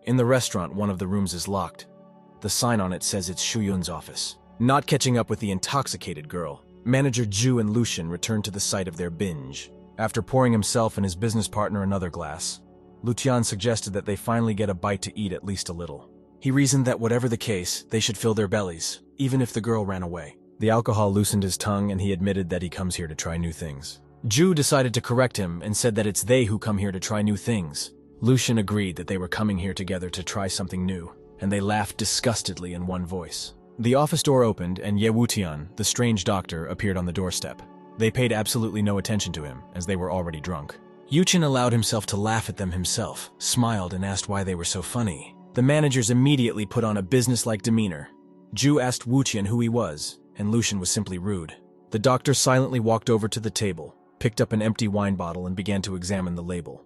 In the restaurant, one of the rooms is locked. The sign on it says it's Shuyun's office. Not catching up with the intoxicated girl, manager Ju and Lucian returned to the site of their binge. After pouring himself and his business partner another glass, Lucian suggested that they finally get a bite to eat at least a little. He reasoned that whatever the case, they should fill their bellies, even if the girl ran away. The alcohol loosened his tongue and he admitted that he comes here to try new things. Ju decided to correct him and said that it's they who come here to try new things. Lucian agreed that they were coming here together to try something new, and they laughed disgustedly in one voice. The office door opened and Ye Wutian, the strange doctor, appeared on the doorstep. They paid absolutely no attention to him, as they were already drunk. Yuchin allowed himself to laugh at them himself, smiled and asked why they were so funny. The managers immediately put on a business-like demeanor. Ju asked Wutian who he was, and Lucian was simply rude. The doctor silently walked over to the table, picked up an empty wine bottle and began to examine the label.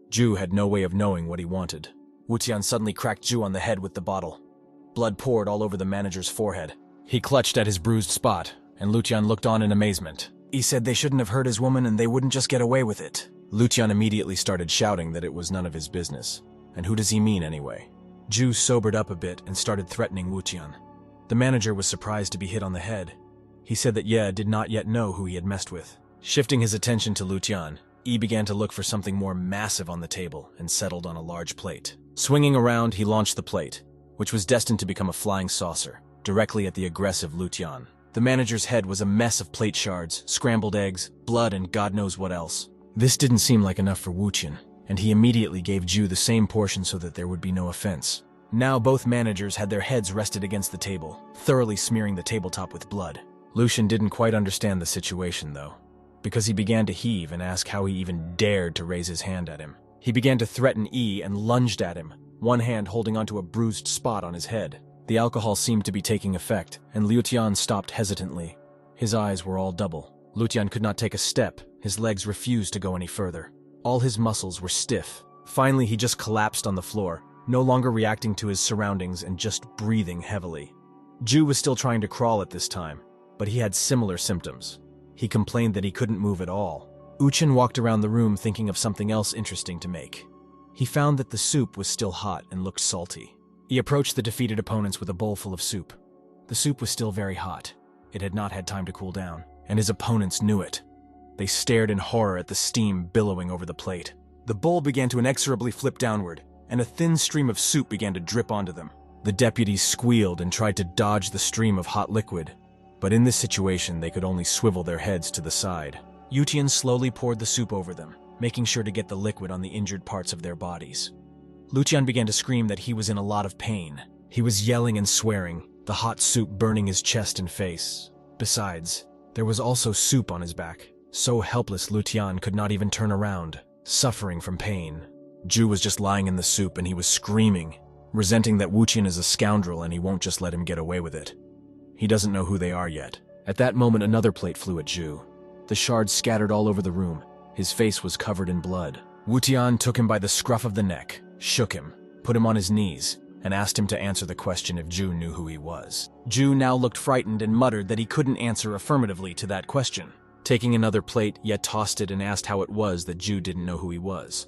Ju had no way of knowing what he wanted. Wutian suddenly cracked Ju on the head with the bottle. Blood poured all over the manager's forehead. He clutched at his bruised spot, and Lucian looked on in amazement. He said they shouldn't have hurt his woman and they wouldn't just get away with it. Lucian immediately started shouting that it was none of his business. And who does he mean anyway? Ju sobered up a bit and started threatening Wutian. The manager was surprised to be hit on the head. He said that Ye did not yet know who he had messed with. Shifting his attention to Lucian, Yi began to look for something more massive on the table and settled on a large plate. Swinging around, he launched the plate, which was destined to become a flying saucer, directly at the aggressive Lucian. The manager's head was a mess of plate shards, scrambled eggs, blood, and God knows what else. This didn't seem like enough for Wutian, and he immediately gave Ju the same portion so that there would be no offense. Now both managers had their heads rested against the table, thoroughly smearing the tabletop with blood. Lucian didn't quite understand the situation, though, because he began to heave and ask how he even dared to raise his hand at him. He began to threaten E and lunged at him, one hand holding onto a bruised spot on his head. The alcohol seemed to be taking effect, and Lucian stopped hesitantly. His eyes were all double. Lucian could not take a step. His legs refused to go any further. All his muscles were stiff. Finally, he just collapsed on the floor, no longer reacting to his surroundings and just breathing heavily. Ju was still trying to crawl at this time, but he had similar symptoms. He complained that he couldn't move at all. Uchin walked around the room thinking of something else interesting to make. He found that the soup was still hot and looked salty. He approached the defeated opponents with a bowl full of soup. The soup was still very hot. It had not had time to cool down, and his opponents knew it. They stared in horror at the steam billowing over the plate. The bowl began to inexorably flip downward, and a thin stream of soup began to drip onto them. The deputies squealed and tried to dodge the stream of hot liquid, but in this situation they could only swivel their heads to the side. Yutian slowly poured the soup over them, making sure to get the liquid on the injured parts of their bodies. Lucian began to scream that he was in a lot of pain. He was yelling and swearing, the hot soup burning his chest and face. Besides, there was also soup on his back. So helpless Lucian could not even turn around, suffering from pain. Ju was just lying in the soup and he was screaming, resenting that Wuqian is a scoundrel and he won't just let him get away with it. He doesn't know who they are yet. At that moment, another plate flew at Ju. The shards scattered all over the room. His face was covered in blood. Wutian took him by the scruff of the neck, shook him, put him on his knees, and asked him to answer the question if Ju knew who he was. Ju now looked frightened and muttered that he couldn't answer affirmatively to that question. Taking another plate, Ye tossed it and asked how it was that Ju didn't know who he was.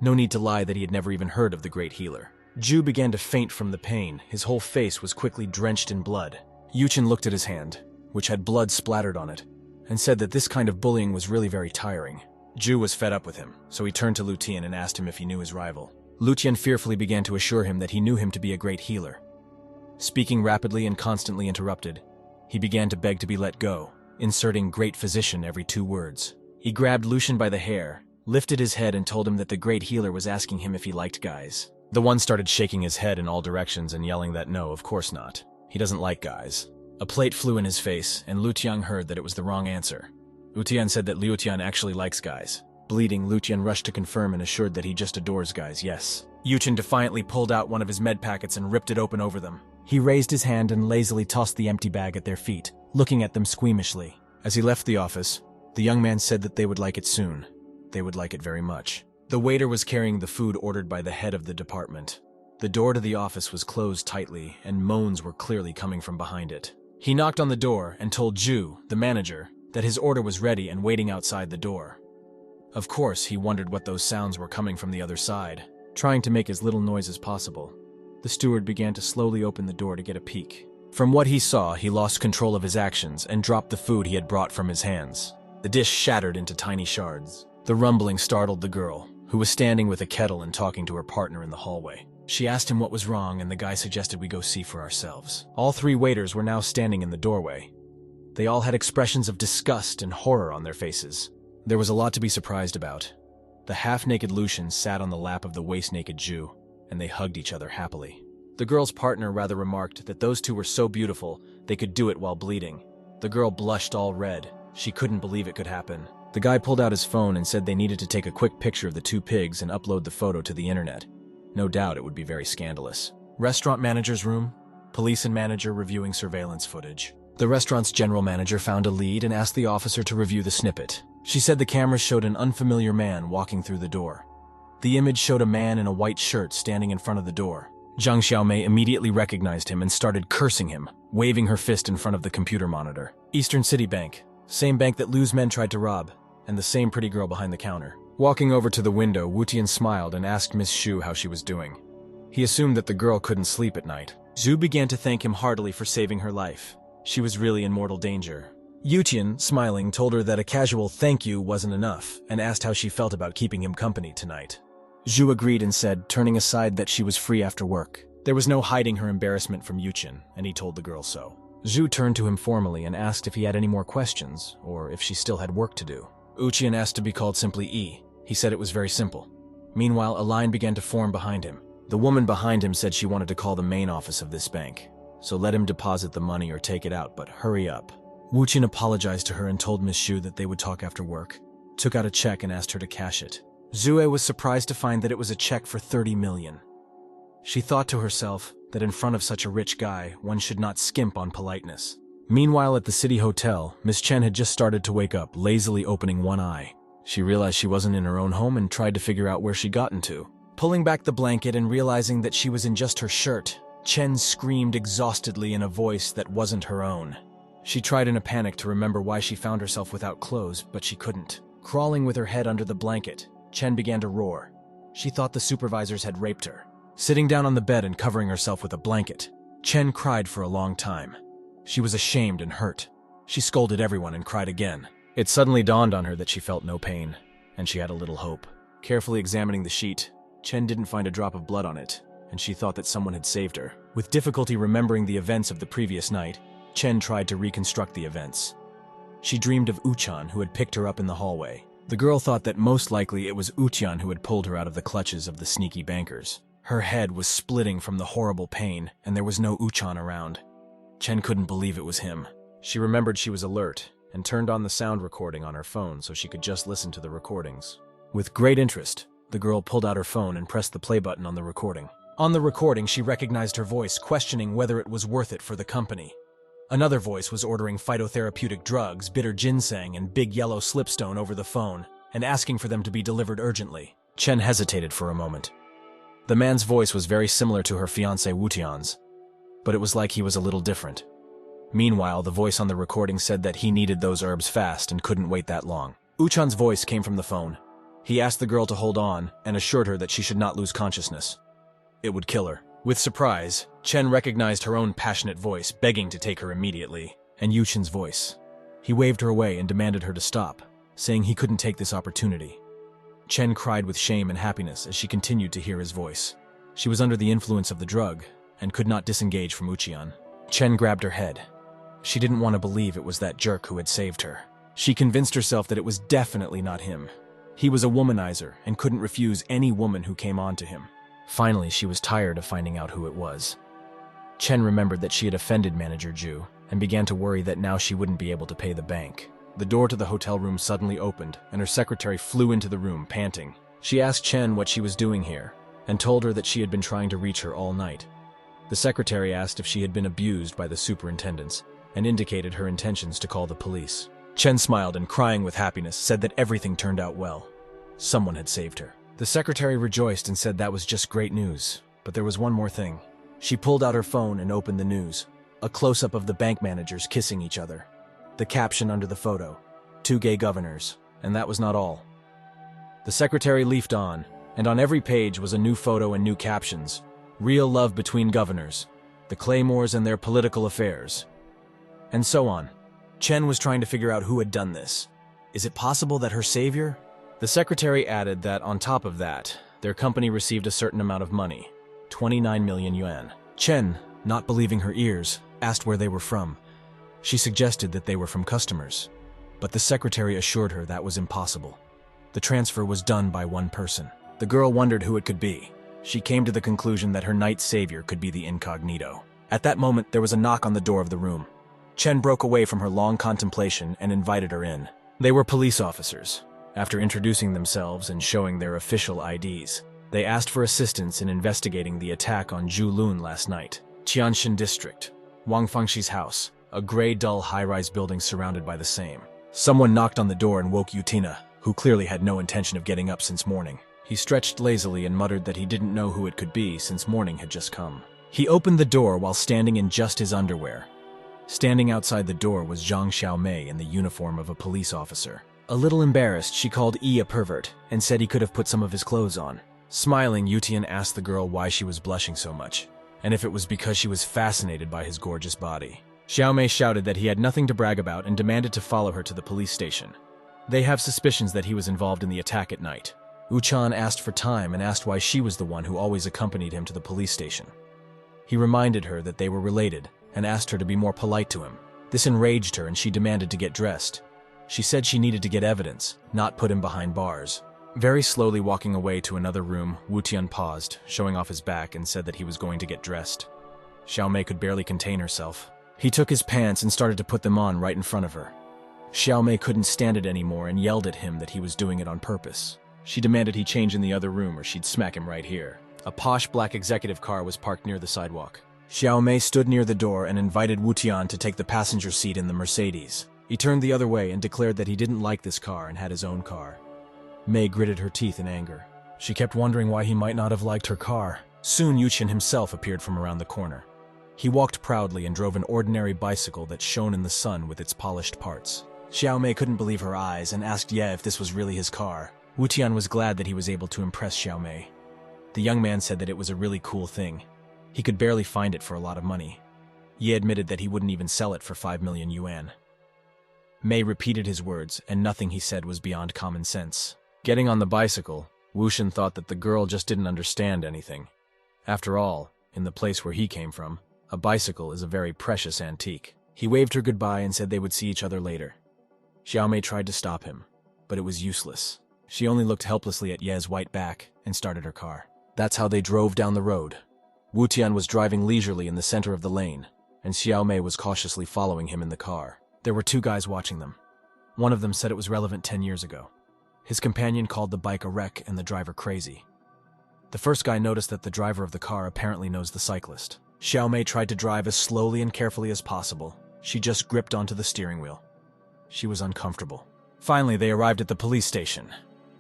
No need to lie that he had never even heard of the great healer. Ju began to faint from the pain. His whole face was quickly drenched in blood. Yuchen looked at his hand, which had blood splattered on it, and said that this kind of bullying was really very tiring. Ju was fed up with him, so he turned to Lutian and asked him if he knew his rival. Lutian fearfully began to assure him that he knew him to be a great healer. Speaking rapidly and constantly interrupted, he began to beg to be let go, inserting great physician every 2 words. He grabbed Lucian by the hair, lifted his head and told him that the great healer was asking him if he liked guys. The one started shaking his head in all directions and yelling that no, of course not. He doesn't like guys. A plate flew in his face, and Lutian heard that it was the wrong answer. Lutian said that Lutian actually likes guys. Bleeding, Lutian rushed to confirm and assured that he just adores guys, yes. Yuchen defiantly pulled out one of his med packets and ripped it open over them. He raised his hand and lazily tossed the empty bag at their feet, looking at them squeamishly. As he left the office, the young man said that they would like it soon. They would like it very much. The waiter was carrying the food ordered by the head of the department. The door to the office was closed tightly, and moans were clearly coming from behind it. He knocked on the door and told Ju, the manager, that his order was ready and waiting outside the door. Of course, he wondered what those sounds were coming from the other side. trying to make as little noise as possible. The steward began to slowly open the door to get a peek. From what he saw, he lost control of his actions and dropped the food he had brought from his hands. The dish shattered into tiny shards. The rumbling startled the girl, who was standing with a kettle and talking to her partner in the hallway. She asked him what was wrong, and the guy suggested we go see for ourselves. All three waiters were now standing in the doorway. They all had expressions of disgust and horror on their faces. There was a lot to be surprised about. The half-naked Lucian sat on the lap of the waist-naked Jew, and they hugged each other happily. The girl's partner rather remarked that those two were so beautiful they could do it while bleeding. The girl blushed all red. She couldn't believe it could happen. The guy pulled out his phone and said they needed to take a quick picture of the two pigs and upload the photo to the internet. No doubt it would be very scandalous. Restaurant manager's room. Police and manager reviewing surveillance footage. The restaurant's general manager found a lead and asked the officer to review the snippet. She said the camera showed an unfamiliar man walking through the door. The image showed a man in a white shirt standing in front of the door. Zhang Xiaomei immediately recognized him and started cursing him, waving her fist in front of the computer monitor. Eastern City Bank. Same bank that Lu's men tried to rob, and the same pretty girl behind the counter. Walking over to the window, Wu Tian smiled and asked Miss Xu how she was doing. He assumed that the girl couldn't sleep at night. Zhu began to thank him heartily for saving her life. She was really in mortal danger. Yu Tian, smiling, told her that a casual thank you wasn't enough and asked how she felt about keeping him company tonight. Zhu agreed and said, turning aside, that she was free after work. There was no hiding her embarrassment from Yu Tian, and he told the girl so. Zhu turned to him formally and asked if he had any more questions, or if she still had work to do. Yu Tian asked to be called simply E. He said it was very simple. Meanwhile, a line began to form behind him. The woman behind him said she wanted to call the main office of this bank. So let him deposit the money or take it out, but hurry up. Wu Tian apologized to her and told Miss Xu that they would talk after work. Took out a check and asked her to cash it. Zue was surprised to find that it was a check for 30 million. She thought to herself that in front of such a rich guy, one should not skimp on politeness. Meanwhile, at the city hotel, Miss Chen had just started to wake up, lazily opening one eye. She realized she wasn't in her own home and tried to figure out where she'd gotten to. Pulling back the blanket and realizing that she was in just her shirt, Chen screamed exhaustedly in a voice that wasn't her own. She tried in a panic to remember why she found herself without clothes, but she couldn't. Crawling with her head under the blanket, Chen began to roar. She thought the supervisors had raped her. Sitting down on the bed and covering herself with a blanket, Chen cried for a long time. She was ashamed and hurt. She scolded everyone and cried again. It suddenly dawned on her that she felt no pain, and she had a little hope. Carefully examining the sheet, Chen didn't find a drop of blood on it, and she thought that someone had saved her. With difficulty remembering the events of the previous night, Chen tried to reconstruct the events. She dreamed of Uchan, who had picked her up in the hallway. The girl thought that most likely it was Uchan who had pulled her out of the clutches of the sneaky bankers. Her head was splitting from the horrible pain, and there was no Uchan around. Chen couldn't believe it was him. She remembered she was alert, and turned on the sound recording on her phone so she could just listen to the recordings. With great interest, the girl pulled out her phone and pressed the play button on the recording. On the recording, she recognized her voice, questioning whether it was worth it for the company. Another voice was ordering phytotherapeutic drugs, bitter ginseng, and big yellow slipstone over the phone, and asking for them to be delivered urgently. Chen hesitated for a moment. The man's voice was very similar to her fiancé Wu Tian's, but it was like he was a little different. Meanwhile, the voice on the recording said that he needed those herbs fast and couldn't wait that long. Uchan's voice came from the phone. He asked the girl to hold on and assured her that she should not lose consciousness. It would kill her. With surprise, Chen recognized her own passionate voice, begging to take her immediately, and Yuchin's voice. He waved her away and demanded her to stop, saying he couldn't take this opportunity. Chen cried with shame and happiness as she continued to hear his voice. She was under the influence of the drug and could not disengage from Uchian. Chen grabbed her head. She didn't want to believe it was that jerk who had saved her. She convinced herself that it was definitely not him. He was a womanizer and couldn't refuse any woman who came on to him. Finally, she was tired of finding out who it was. Chen remembered that she had offended Manager Zhu and began to worry that now she wouldn't be able to pay the bank. The door to the hotel room suddenly opened, and her secretary flew into the room, panting. She asked Chen what she was doing here, and told her that she had been trying to reach her all night. The secretary asked if she had been abused by the superintendents, and indicated her intentions to call the police. Chen smiled and, crying with happiness, said that everything turned out well. Someone had saved her. The secretary rejoiced and said that was just great news, but there was one more thing. She pulled out her phone and opened the news. A close-up of the bank managers kissing each other. The caption under the photo, 2 gay governors, and that was not all. The secretary leafed on, and on every page was a new photo and new captions. Real love between governors, the Claymores and their political affairs, and so on. Chen was trying to figure out who had done this. Is it possible that her savior? The secretary added that on top of that, their company received a certain amount of money, 29 million yuan. Chen, not believing her ears, asked where they were from. She suggested that they were from customers, but the secretary assured her that was impossible. The transfer was done by one person. The girl wondered who it could be. She came to the conclusion that her knight's savior could be the incognito. At that moment, there was a knock on the door of the room. Chen broke away from her long contemplation and invited her in. They were police officers. After introducing themselves and showing their official IDs, they asked for assistance in investigating the attack on Julun last night. Qianshan District, Wang Fengxi's house, a gray, dull high-rise building surrounded by the same. Someone knocked on the door and woke Yutina, who clearly had no intention of getting up since morning. He stretched lazily and muttered that he didn't know who it could be since morning had just come. He opened the door while standing in just his underwear. Standing outside the door was Zhang Xiaomei in the uniform of a police officer. A little embarrassed, she called Yi a pervert and said he could have put some of his clothes on. Smiling, Yutian asked the girl why she was blushing so much, and if it was because she was fascinated by his gorgeous body. Xiaomei shouted that he had nothing to brag about and demanded to follow her to the police station. They have suspicions that he was involved in the attack at night. Uchan asked for time and asked why she was the one who always accompanied him to the police station. He reminded her that they were related and asked her to be more polite to him. This enraged her and she demanded to get dressed. She said she needed to get evidence, not put him behind bars. Very slowly walking away to another room, Wutian paused, showing off his back, and said that he was going to get dressed. Xiaomei could barely contain herself. He took his pants and started to put them on right in front of her. Xiaomei couldn't stand it anymore and yelled at him that he was doing it on purpose. She demanded he change in the other room or she'd smack him right here. A posh black executive car was parked near the sidewalk. Xiaomei stood near the door and invited Wutian to take the passenger seat in the Mercedes. He turned the other way and declared that he didn't like this car and had his own car. Mei gritted her teeth in anger. She kept wondering why he might not have liked her car. Soon Yuqian himself appeared from around the corner. He walked proudly and drove an ordinary bicycle that shone in the sun with its polished parts. Xiaomei couldn't believe her eyes and asked Ye if this was really his car. Wutian was glad that he was able to impress Xiaomei. The young man said that it was a really cool thing. He could barely find it for a lot of money. Ye admitted that he wouldn't even sell it for 5 million yuan. Mei repeated his words, and nothing he said was beyond common sense. Getting on the bicycle, Wushan thought that the girl just didn't understand anything. After all, in the place where he came from, a bicycle is a very precious antique. He waved her goodbye and said they would see each other later. Xiaomei tried to stop him, but it was useless. She only looked helplessly at Ye's white back and started her car. That's how they drove down the road. Wutian was driving leisurely in the center of the lane, and Xiaomei was cautiously following him in the car. There were 2 guys watching them. One of them said it was relevant 10 years ago. His companion called the bike a wreck and the driver crazy. The first guy noticed that the driver of the car apparently knows the cyclist. Xiaomei tried to drive as slowly and carefully as possible. She just gripped onto the steering wheel. She was uncomfortable. Finally, they arrived at the police station.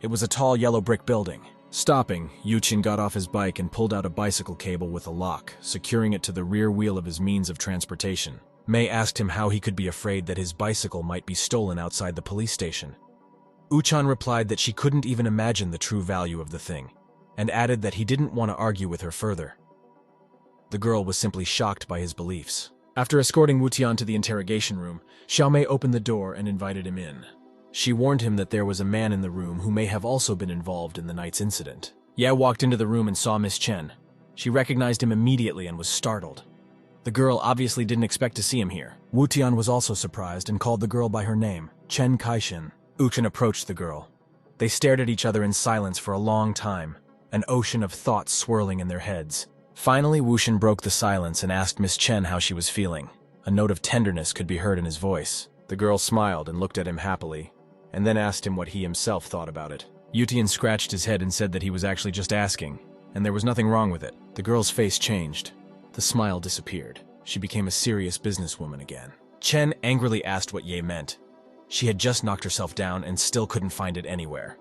It was a tall yellow brick building. Stopping, Yuqian got off his bike and pulled out a bicycle cable with a lock, securing it to the rear wheel of his means of transportation. Mei asked him how he could be afraid that his bicycle might be stolen outside the police station. Uchan replied that she couldn't even imagine the true value of the thing, and added that he didn't want to argue with her further. The girl was simply shocked by his beliefs. After escorting Wutian to the interrogation room, Xiaomei opened the door and invited him in. She warned him that there was a man in the room who may have also been involved in the night's incident. Ye walked into the room and saw Miss Chen. She recognized him immediately and was startled. The girl obviously didn't expect to see him here. Wutian was also surprised and called the girl by her name, Chen Kaixin. Uchan approached the girl. They stared at each other in silence for a long time, an ocean of thoughts swirling in their heads. Finally, Wushan broke the silence and asked Miss Chen how she was feeling. A note of tenderness could be heard in his voice. The girl smiled and looked at him happily, and then asked him what he himself thought about it. Yutian scratched his head and said that he was actually just asking, and there was nothing wrong with it. The girl's face changed. The smile disappeared. She became a serious businesswoman again. Chen angrily asked what Ye meant. She had just knocked herself down and still couldn't find it anywhere.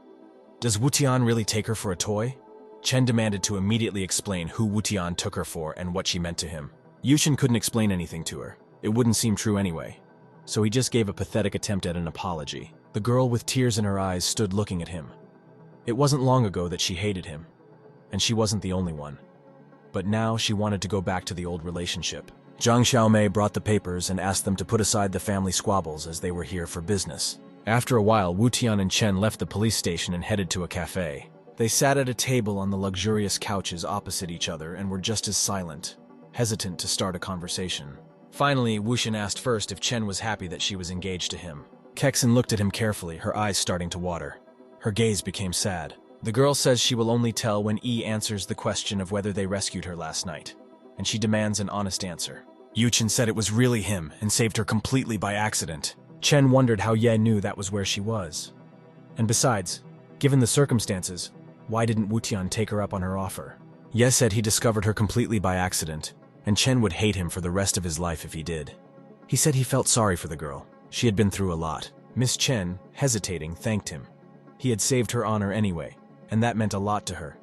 Does Wutian really take her for a toy? Chen demanded to immediately explain who Wutian took her for and what she meant to him. Yushin couldn't explain anything to her. It wouldn't seem true anyway. So he just gave a pathetic attempt at an apology. The girl with tears in her eyes stood looking at him. It wasn't long ago that she hated him, and she wasn't the only one. But now she wanted to go back to the old relationship. Zhang Xiaomei brought the papers and asked them to put aside the family squabbles as they were here for business. After a while, Wu Tian and Chen left the police station and headed to a cafe. They sat at a table on the luxurious couches opposite each other and were just as silent, hesitant to start a conversation. Finally, Wuxian asked first if Chen was happy that she was engaged to him. Kexin looked at him carefully, her eyes starting to water. Her gaze became sad. The girl says she will only tell when Yi answers the question of whether they rescued her last night, and she demands an honest answer. Yuchen said it was really him and saved her completely by accident. Chen wondered how Ye knew that was where she was. And besides, given the circumstances, why didn't Wu Tian take her up on her offer? Ye said he discovered her completely by accident, and Chen would hate him for the rest of his life if he did. He said he felt sorry for the girl. She had been through a lot. Miss Chen, hesitating, thanked him. He had saved her honor anyway, and that meant a lot to her.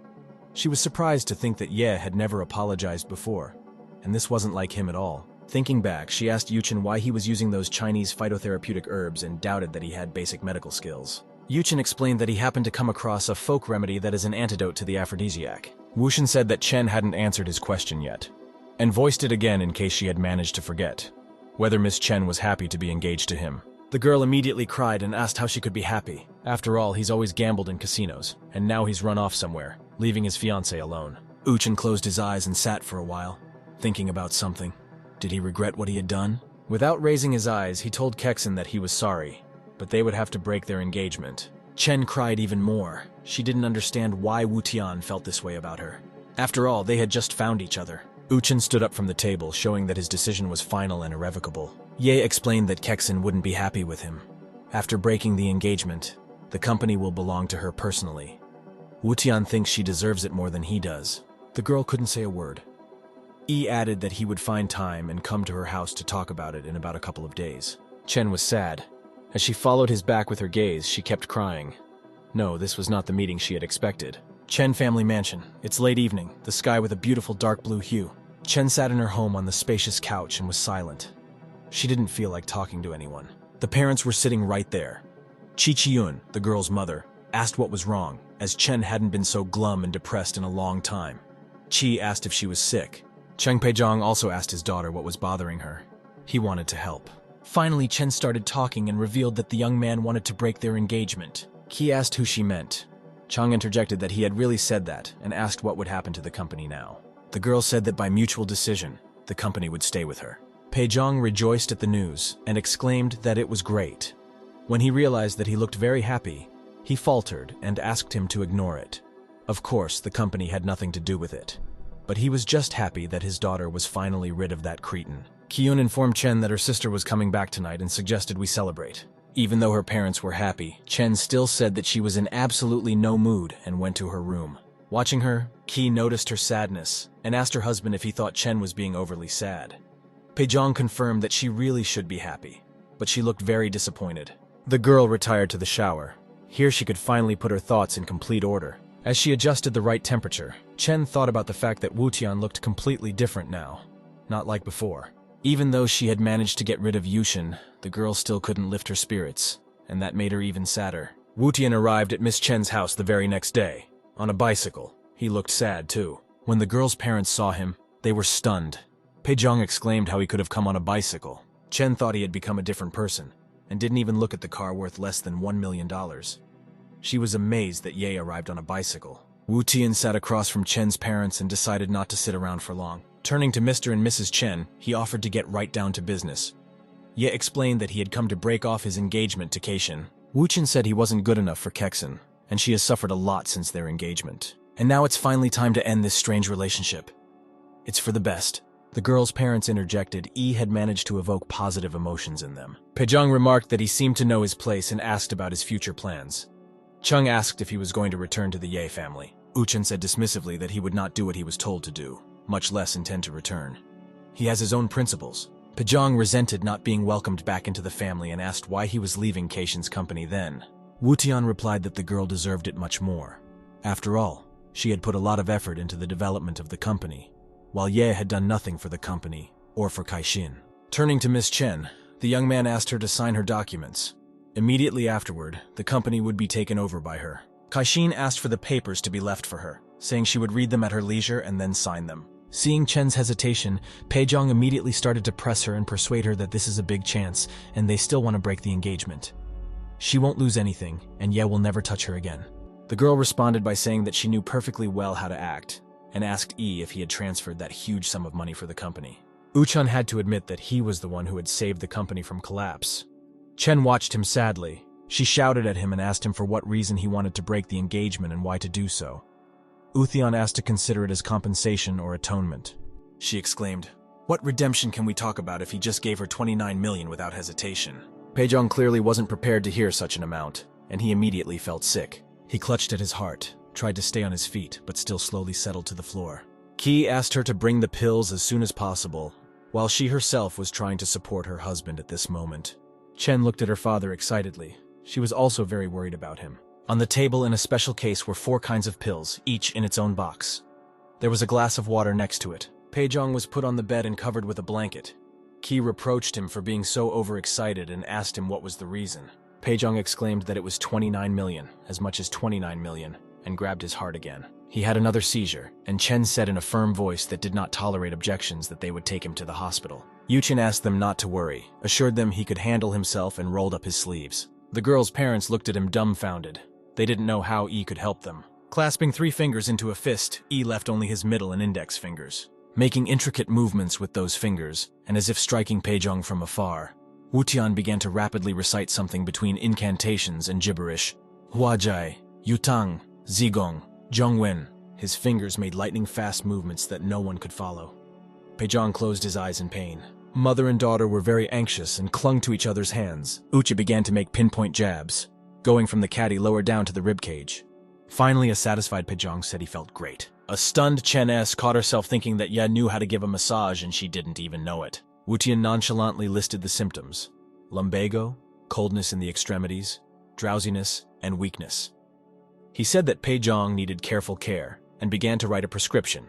She was surprised to think that Ye had never apologized before, and this wasn't like him at all. Thinking back, she asked Yuchen why he was using those Chinese phytotherapeutic herbs and doubted that he had basic medical skills. Yuchen explained that he happened to come across a folk remedy that is an antidote to the aphrodisiac. Wuxian said that Chen hadn't answered his question yet, and voiced it again in case she had managed to forget, whether Miss Chen was happy to be engaged to him. The girl immediately cried and asked how she could be happy. After all, he's always gambled in casinos, and now he's run off somewhere, leaving his fiancée alone. Wuxian closed his eyes and sat for a while, thinking about something. Did he regret what he had done? Without raising his eyes, he told Kexin that he was sorry, but they would have to break their engagement. Chen cried even more. She didn't understand why Wu Tian felt this way about her. After all, they had just found each other. Wuxian stood up from the table, showing that his decision was final and irrevocable. Ye explained that Kexin wouldn't be happy with him. After breaking the engagement, the company will belong to her personally. Wu Tian thinks she deserves it more than he does. The girl couldn't say a word. Yi added that he would find time and come to her house to talk about it in about a couple of days. Chen was sad. As she followed his back with her gaze, she kept crying. No, this was not the meeting she had expected. Chen family mansion. It's late evening, the sky with a beautiful dark blue hue. Chen sat in her home on the spacious couch and was silent. She didn't feel like talking to anyone. The parents were sitting right there. Chi-Chi-Yun, the girl's mother, asked what was wrong, as Chen hadn't been so glum and depressed in a long time. Chi asked if she was sick. Cheng Peizhong also asked his daughter what was bothering her. He wanted to help. Finally, Chen started talking and revealed that the young man wanted to break their engagement. Qi asked who she meant. Chang interjected that he had really said that and asked what would happen to the company now. The girl said that by mutual decision, the company would stay with her. Peizhong rejoiced at the news and exclaimed that it was great. When he realized that he looked very happy, he faltered and asked him to ignore it. Of course, the company had nothing to do with it, but he was just happy that his daughter was finally rid of that cretin. Qiyun informed Chen that her sister was coming back tonight and suggested we celebrate. Even though her parents were happy, Chen still said that she was in absolutely no mood and went to her room. Watching her, Qi noticed her sadness and asked her husband if he thought Chen was being overly sad. Peizhong confirmed that she really should be happy, but she looked very disappointed. The girl retired to the shower. Here she could finally put her thoughts in complete order. As she adjusted the right temperature, Chen thought about the fact that Wu Tian looked completely different now, not like before. Even though she had managed to get rid of Yushin, the girl still couldn't lift her spirits, and that made her even sadder. Wu Tian arrived at Miss Chen's house the very next day, on a bicycle. He looked sad too. When the girl's parents saw him, they were stunned. Peizhong exclaimed how he could have come on a bicycle. Chen thought he had become a different person, and didn't even look at the car worth less than $1 million. She was amazed that Ye arrived on a bicycle. Wu Tian sat across from Chen's parents and decided not to sit around for long. Turning to Mr. and Mrs. Chen, he offered to get right down to business. Ye explained that he had come to break off his engagement to Keishin. Wu Chen said he wasn't good enough for Kexin, and she has suffered a lot since their engagement. And now it's finally time to end this strange relationship. It's for the best. The girl's parents interjected. Yi had managed to evoke positive emotions in them. Peizhong remarked that he seemed to know his place and asked about his future plans. Chung asked if he was going to return to the Ye family. Wu Chen said dismissively that he would not do what he was told to do, much less intend to return. He has his own principles. Peizhong resented not being welcomed back into the family and asked why he was leaving Keishin's company then. Wu Tian replied that the girl deserved it much more. After all, she had put a lot of effort into the development of the company, while Ye had done nothing for the company or for Keishin. Turning to Miss Chen, the young man asked her to sign her documents. Immediately afterward, the company would be taken over by her. Kaishin asked for the papers to be left for her, saying she would read them at her leisure and then sign them. Seeing Chen's hesitation, Pei-jong immediately started to press her and persuade her that this is a big chance, and they still want to break the engagement. She won't lose anything, and Ye will never touch her again. The girl responded by saying that she knew perfectly well how to act, and asked Yi if he had transferred that huge sum of money for the company. Uchun had to admit that he was the one who had saved the company from collapse. Chen watched him sadly. She shouted at him and asked him for what reason he wanted to break the engagement and why to do so. Utheon asked to consider it as compensation or atonement. She exclaimed, "What redemption can we talk about if he just gave her 29 million without hesitation?" Pei-jong clearly wasn't prepared to hear such an amount, and he immediately felt sick. He clutched at his heart, tried to stay on his feet, but still slowly settled to the floor. Ki asked her to bring the pills as soon as possible, while she herself was trying to support her husband at this moment. Chen looked at her father excitedly. She was also very worried about him. On the table in a special case were 4 kinds of pills, each in its own box. There was a glass of water next to it. Pei-jong was put on the bed and covered with a blanket. Ki reproached him for being so overexcited and asked him what was the reason. Pei-jong exclaimed that it was 29 million, as much as 29 million, and grabbed his heart again. He had another seizure, and Chen said in a firm voice that did not tolerate objections that they would take him to the hospital. Yuchen asked them not to worry, assured them he could handle himself, and rolled up his sleeves. The girl's parents looked at him dumbfounded. They didn't know how Yi could help them. Clasping 3 fingers into a fist, Yi left only his middle and index fingers. Making intricate movements with those fingers, and as if striking Pei-jong from afar, Wutian began to rapidly recite something between incantations and gibberish. Huajai, Yutang, Zigong, Zhongwen. His fingers made lightning-fast movements that no one could follow. Pei-jong closed his eyes in pain. Mother and daughter were very anxious and clung to each other's hands. Uchi began to make pinpoint jabs, going from the caddy lower down to the ribcage. Finally, a satisfied Pei-jong said he felt great. A stunned Chen S caught herself thinking that Ye knew how to give a massage and she didn't even know it. Wutian nonchalantly listed the symptoms: lumbago, coldness in the extremities, drowsiness, and weakness. He said that Pei-jong needed careful care and began to write a prescription: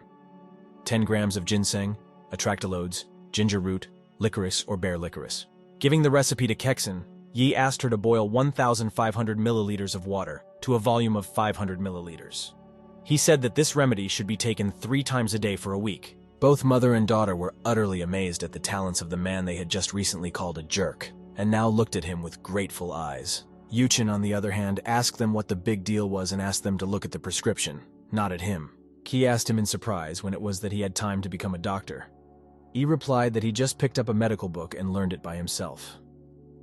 10 grams of ginseng, atractylodes, ginger root, licorice or bear licorice. Giving the recipe to Kexen, Yi asked her to boil 1,500 milliliters of water to a volume of 500 milliliters. He said that this remedy should be taken 3 times a day for a week. Both mother and daughter were utterly amazed at the talents of the man they had just recently called a jerk, and now looked at him with grateful eyes. Yuchen, on the other hand, asked them what the big deal was and asked them to look at the prescription, not at him. Ki asked him in surprise when it was that he had time to become a doctor. Yi replied that he just picked up a medical book and learned it by himself.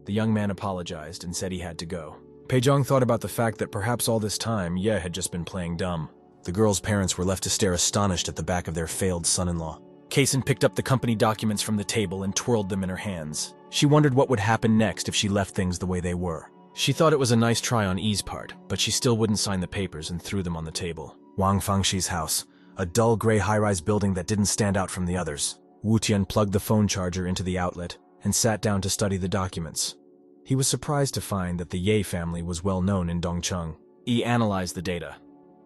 The young man apologized and said he had to go. Pei-jong thought about the fact that perhaps all this time Ye had just been playing dumb. The girl's parents were left to stare astonished at the back of their failed son-in-law. Kaisen picked up the company documents from the table and twirled them in her hands. She wondered what would happen next if she left things the way they were. She thought it was a nice try on Yi's part, but she still wouldn't sign the papers and threw them on the table. Wang Fangxi's house, a dull gray high-rise building that didn't stand out from the others. Wu Tian plugged the phone charger into the outlet and sat down to study the documents. He was surprised to find that the Ye family was well known in Dongcheng. Yi analyzed the data.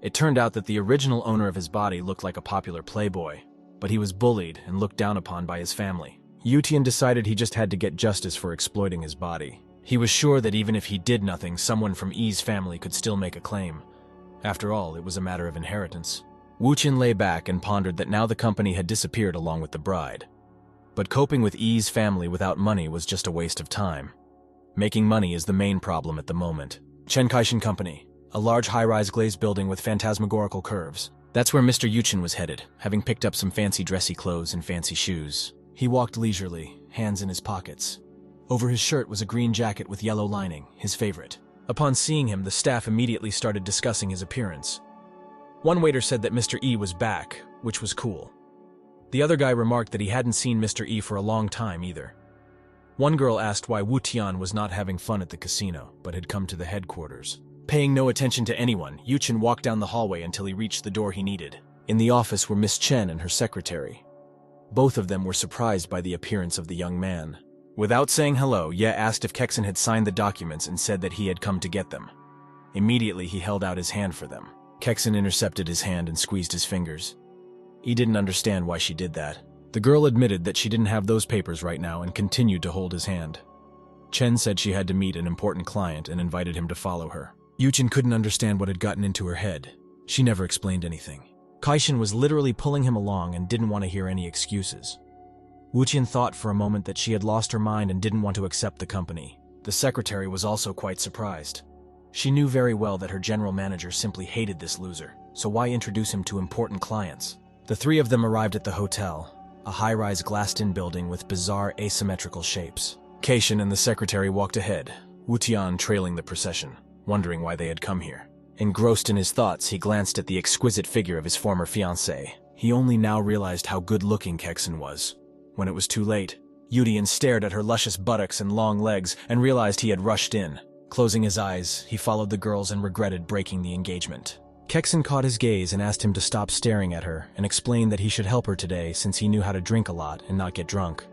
It turned out that the original owner of his body looked like a popular playboy, but he was bullied and looked down upon by his family. Yu Tian decided he just had to get justice for exploiting his body. He was sure that even if he did nothing, someone from Yi's family could still make a claim. After all, it was a matter of inheritance. Wu Qin lay back and pondered that now the company had disappeared along with the bride. But coping with Yi's family without money was just a waste of time. Making money is the main problem at the moment. Chen Kaishin Company, a large high-rise glazed building with phantasmagorical curves. That's where Mr. Yuchen was headed, having picked up some fancy dressy clothes and fancy shoes. He walked leisurely, hands in his pockets. Over his shirt was a green jacket with yellow lining, his favorite. Upon seeing him, the staff immediately started discussing his appearance. One waiter said that Mr. E was back, which was cool. The other guy remarked that he hadn't seen Mr. E for a long time either. One girl asked why Wu Tian was not having fun at the casino, but had come to the headquarters. Paying no attention to anyone, Yuchen walked down the hallway until he reached the door he needed. In the office were Miss Chen and her secretary. Both of them were surprised by the appearance of the young man. Without saying hello, Ye asked if Kexen had signed the documents and said that he had come to get them. Immediately, he held out his hand for them. Kexen intercepted his hand and squeezed his fingers. He didn't understand why she did that. The girl admitted that she didn't have those papers right now and continued to hold his hand. Chen said she had to meet an important client and invited him to follow her. Yuchin couldn't understand what had gotten into her head. She never explained anything. Kaishin was literally pulling him along and didn't want to hear any excuses. Wuqian thought for a moment that she had lost her mind and didn't want to accept the company. The secretary was also quite surprised. She knew very well that her general manager simply hated this loser, so why introduce him to important clients? The three of them arrived at the hotel, a high-rise glassed-in building with bizarre asymmetrical shapes. Kaishin and the secretary walked ahead, Wuqian trailing the procession, wondering why they had come here. Engrossed in his thoughts, he glanced at the exquisite figure of his former fiancée. He only now realized how good-looking Kexin was. When it was too late, Yudian stared at her luscious buttocks and long legs and realized he had rushed in. Closing his eyes, he followed the girls and regretted breaking the engagement. Kexin caught his gaze and asked him to stop staring at her and explained that he should help her today since he knew how to drink a lot and not get drunk.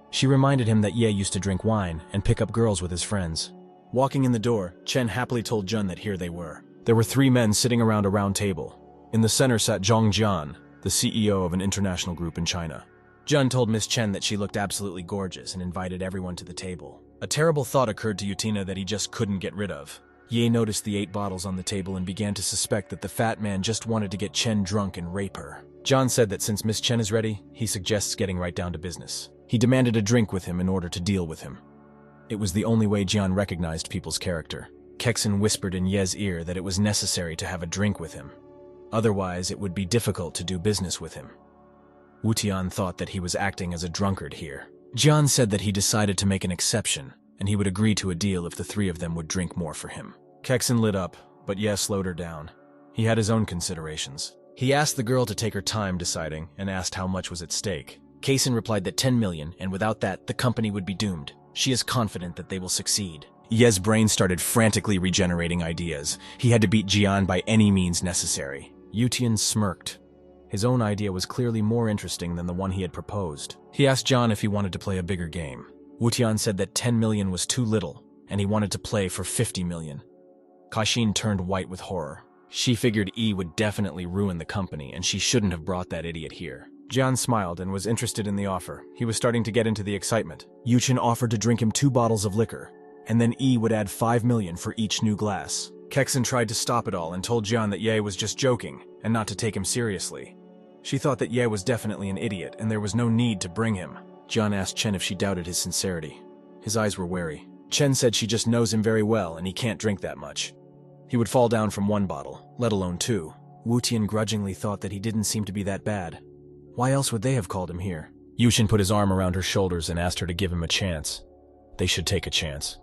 She reminded him that Ye used to drink wine and pick up girls with his friends. Walking in the door, Chen happily told Jun that here they were. There were three men sitting around a round table. In the center sat Zhong Jian, the CEO of an international group in China. Jun told Miss Chen that she looked absolutely gorgeous and invited everyone to the table. A terrible thought occurred to Yutina that he just couldn't get rid of. Ye noticed the 8 bottles on the table and began to suspect that the fat man just wanted to get Chen drunk and rape her. John said that since Miss Chen is ready, he suggests getting right down to business. He demanded a drink with him in order to deal with him. It was the only way Jian recognized people's character. Kexin whispered in Ye's ear that it was necessary to have a drink with him. Otherwise, it would be difficult to do business with him. Wutian thought that he was acting as a drunkard here. Jian said that he decided to make an exception, and he would agree to a deal if the three of them would drink more for him. Kexin lit up, but Ye slowed her down. He had his own considerations. He asked the girl to take her time deciding, and asked how much was at stake. Kexin replied that 10 million, and without that, the company would be doomed. She is confident that they will succeed. Ye's brain started frantically regenerating ideas. He had to beat Jian by any means necessary. Yutian smirked. His own idea was clearly more interesting than the one he had proposed. He asked John if he wanted to play a bigger game. Wutian said that 10 million was too little, and he wanted to play for 50 million. Kaishin turned white with horror. She figured E would definitely ruin the company, and she shouldn't have brought that idiot here. John smiled and was interested in the offer. He was starting to get into the excitement. Yuchin offered to drink him 2 bottles of liquor, and then E would add 5 million for each new glass. Kexin tried to stop it all and told John that Ye was just joking, and not to take him seriously. She thought that Ye was definitely an idiot, and there was no need to bring him. John asked Chen if she doubted his sincerity. His eyes were wary. Chen said she just knows him very well, and he can't drink that much. He would fall down from 1 bottle, let alone 2. Wutian grudgingly thought that he didn't seem to be that bad. Why else would they have called him here? Yushin put his arm around her shoulders and asked her to give him a chance. They should take a chance.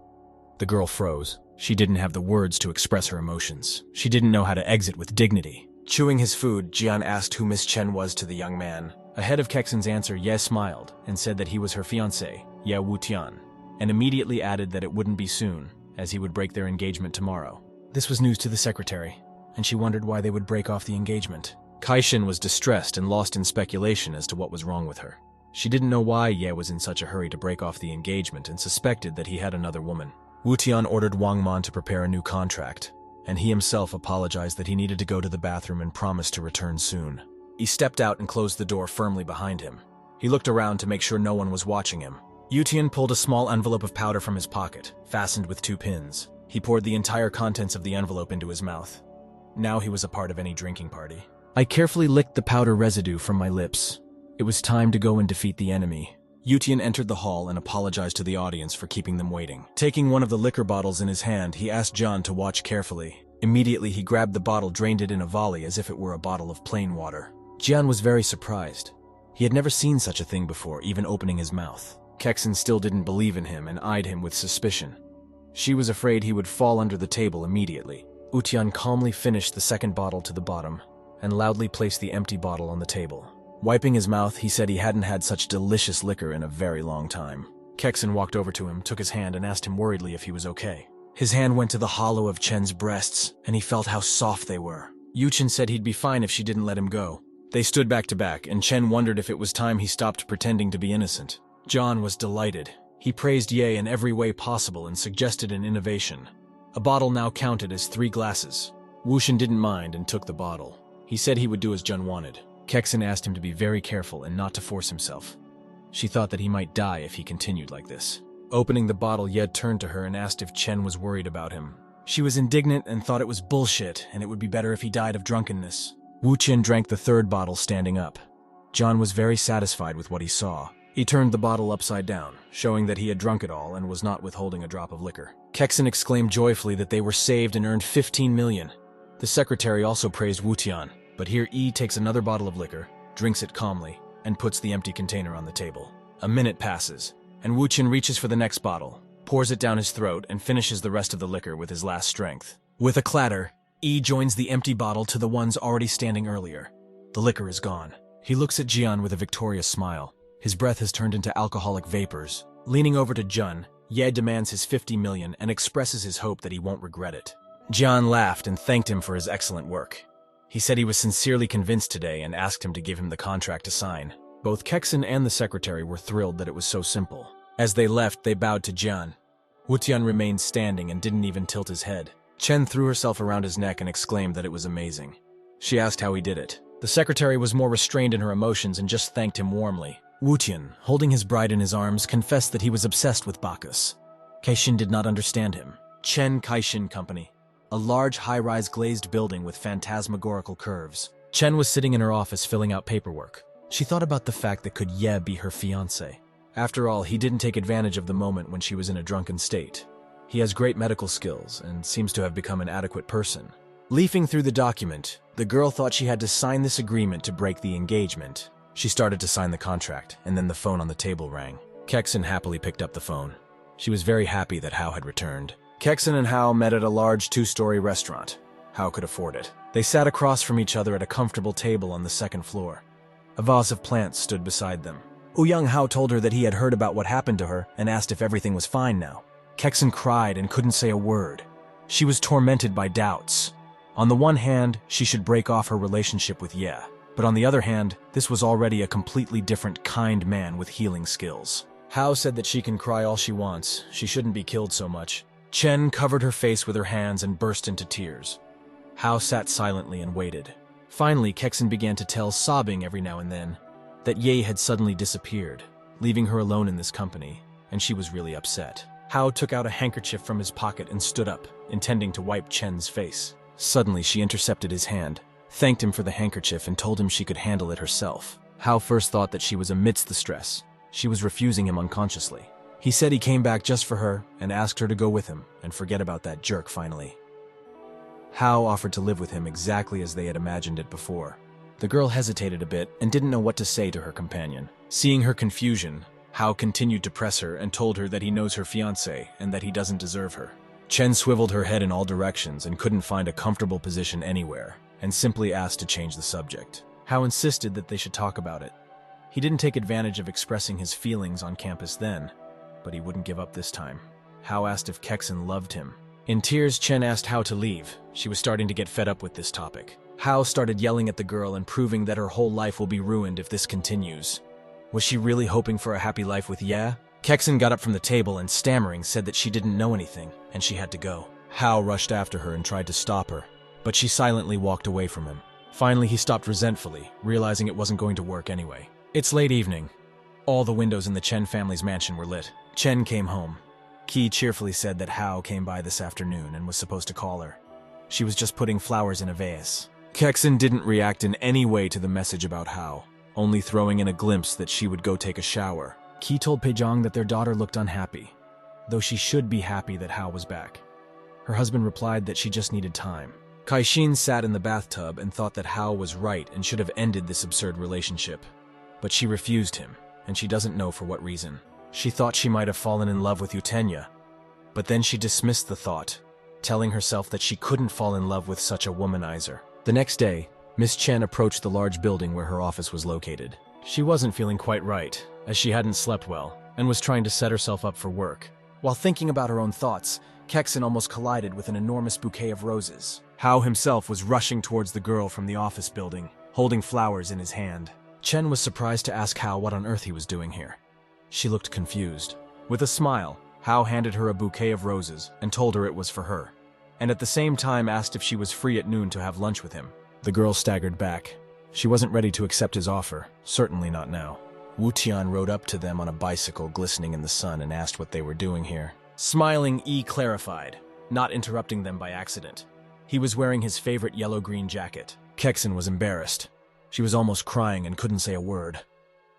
The girl froze. She didn't have the words to express her emotions. She didn't know how to exit with dignity. Chewing his food, Jian asked who Miss Chen was to the young man. Ahead of Kexin's answer, Ye smiled and said that he was her fiancé, Ye Wutian, and immediately added that it wouldn't be soon, as he would break their engagement tomorrow. This was news to the secretary, and she wondered why they would break off the engagement. Kaishin was distressed and lost in speculation as to what was wrong with her. She didn't know why Ye was in such a hurry to break off the engagement and suspected that he had another woman. Wutian ordered Wang Man to prepare a new contract, and he himself apologized that he needed to go to the bathroom and promised to return soon. He stepped out and closed the door firmly behind him. He looked around to make sure no one was watching him. Wutian pulled a small envelope of powder from his pocket, fastened with 2 pins. He poured the entire contents of the envelope into his mouth. Now he was a part of any drinking party. I carefully licked the powder residue from my lips. It was time to go and defeat the enemy. Wutian entered the hall and apologized to the audience for keeping them waiting. Taking one of the liquor bottles in his hand, he asked John to watch carefully. Immediately, he grabbed the bottle, drained it in a volley as if it were a bottle of plain water. Jian was very surprised. He had never seen such a thing before, even opening his mouth. Kexin still didn't believe in him and eyed him with suspicion. She was afraid he would fall under the table immediately. Wutian calmly finished the second bottle to the bottom and loudly placed the empty bottle on the table. Wiping his mouth, he said he hadn't had such delicious liquor in a very long time. Kexin walked over to him, took his hand, and asked him worriedly if he was okay. His hand went to the hollow of Chen's breasts, and he felt how soft they were. Yuchen said he'd be fine if she didn't let him go. They stood back to back, and Chen wondered if it was time he stopped pretending to be innocent. John was delighted. He praised Ye in every way possible and suggested an innovation. A bottle now counted as 3 glasses. Wushin didn't mind and took the bottle. He said he would do as Jun wanted. Kexin asked him to be very careful and not to force himself. She thought that he might die if he continued like this. Opening the bottle, Ye turned to her and asked if Chen was worried about him. She was indignant and thought it was bullshit, and it would be better if he died of drunkenness. Wu Qian drank the third bottle standing up. John was very satisfied with what he saw. He turned the bottle upside down, showing that he had drunk it all and was not withholding a drop of liquor. Kexin exclaimed joyfully that they were saved and earned 15 million. The secretary also praised Wu Tian, but here Yi takes another bottle of liquor, drinks it calmly, and puts the empty container on the table. A minute passes, and Wu Tian reaches for the next bottle, pours it down his throat, and finishes the rest of the liquor with his last strength. With a clatter, Yi joins the empty bottle to the ones already standing earlier. The liquor is gone. He looks at Jian with a victorious smile. His breath has turned into alcoholic vapors. Leaning over to Jun, Ye demands his 50 million and expresses his hope that he won't regret it. Jian laughed and thanked him for his excellent work. He said he was sincerely convinced today and asked him to give him the contract to sign. Both Kexin and the secretary were thrilled that it was so simple. As they left, they bowed to Jian. Wu Tian remained standing and didn't even tilt his head. Chen threw herself around his neck and exclaimed that it was amazing. She asked how he did it. The secretary was more restrained in her emotions and just thanked him warmly. Wu Tian, holding his bride in his arms, confessed that he was obsessed with Bacchus. Kaixin did not understand him. Chen Kaixin Company, a large high-rise glazed building with phantasmagorical curves. Chen was sitting in her office filling out paperwork. She thought about the fact that could Ye be her fiancé. After all, he didn't take advantage of the moment when she was in a drunken state. He has great medical skills and seems to have become an adequate person. Leafing through the document, the girl thought she had to sign this agreement to break the engagement. She started to sign the contract, and then the phone on the table rang. Kexin happily picked up the phone. She was very happy that Howe had returned. Kexin and Howe met at a large 2-story restaurant. Howe could afford it. They sat across from each other at a comfortable table on the second floor. A vase of plants stood beside them. Ouyang Howe told her that he had heard about what happened to her and asked if everything was fine now. Kexin cried and couldn't say a word. She was tormented by doubts. On the one hand, she should break off her relationship with Ye. But on the other hand, this was already a completely different kind man with healing skills. Howe said that she can cry all she wants. She shouldn't be killed so much. Chen covered her face with her hands and burst into tears. Howe sat silently and waited. Finally, Kexin began to tell, sobbing every now and then, that Ye had suddenly disappeared, leaving her alone in this company, and she was really upset. Howe took out a handkerchief from his pocket and stood up, intending to wipe Chen's face. Suddenly, she intercepted his hand, thanked him for the handkerchief, and told him she could handle it herself. Howe first thought that she was amidst the stress. She was refusing him unconsciously. He said he came back just for her and asked her to go with him and forget about that jerk finally. Howe offered to live with him exactly as they had imagined it before. The girl hesitated a bit and didn't know what to say to her companion. Seeing her confusion, Howe continued to press her and told her that he knows her fiancé and that he doesn't deserve her. Chen swiveled her head in all directions and couldn't find a comfortable position anywhere, and simply asked to change the subject. Howe insisted that they should talk about it. He didn't take advantage of expressing his feelings on campus then, but he wouldn't give up this time. Howe asked if Kexin loved him. In tears, Chen asked Howe to leave. She was starting to get fed up with this topic. Howe started yelling at the girl and proving that her whole life will be ruined if this continues. Was she really hoping for a happy life with Ye? Kexin got up from the table and, stammering, said that she didn't know anything and she had to go. Howe rushed after her and tried to stop her, but she silently walked away from him. Finally, he stopped resentfully, realizing it wasn't going to work anyway. It's late evening. All the windows in the Chen family's mansion were lit. Chen came home. Qi cheerfully said that Howe came by this afternoon and was supposed to call her. She was just putting flowers in a vase. Kexin didn't react in any way to the message about Howe, only throwing in a glimpse that she would go take a shower. Qi told Peijong that their daughter looked unhappy, though she should be happy that Howe was back. Her husband replied that she just needed time. Kaixin sat in the bathtub and thought that Howe was right and should have ended this absurd relationship. But she refused him, and she doesn't know for what reason. She thought she might have fallen in love with Eutenia, but then she dismissed the thought, telling herself that she couldn't fall in love with such a womanizer. The next day, Miss Chen approached the large building where her office was located. She wasn't feeling quite right, as she hadn't slept well, and was trying to set herself up for work. While thinking about her own thoughts, Kexin almost collided with an enormous bouquet of roses. Howe himself was rushing towards the girl from the office building, holding flowers in his hand. Chen was surprised to ask Howe what on earth he was doing here. She looked confused. With a smile, Howe handed her a bouquet of roses and told her it was for her, and at the same time asked if she was free at noon to have lunch with him. The girl staggered back. She wasn't ready to accept his offer, certainly not now. Wu Tian rode up to them on a bicycle glistening in the sun and asked what they were doing here. Smiling, Yi clarified. not interrupting them by accident. He was wearing his favorite yellow-green jacket. Kexin was embarrassed. She was almost crying and couldn't say a word.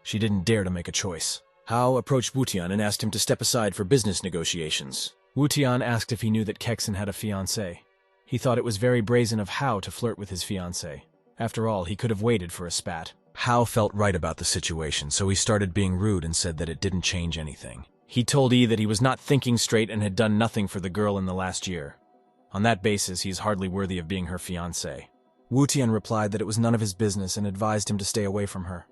She didn't dare to make a choice. Howe approached Wutian and asked him to step aside for business negotiations. Wutian asked if he knew that Kexin had a fiancée. He thought it was very brazen of Howe to flirt with his fiancée. After all, he could have waited for a spat. Howe felt right about the situation, so he started being rude and said that it didn't change anything. He told E that he was not thinking straight and had done nothing for the girl in the last year. On that basis, he is hardly worthy of being her fiancé. Wutian replied that it was none of his business and advised him to stay away from her.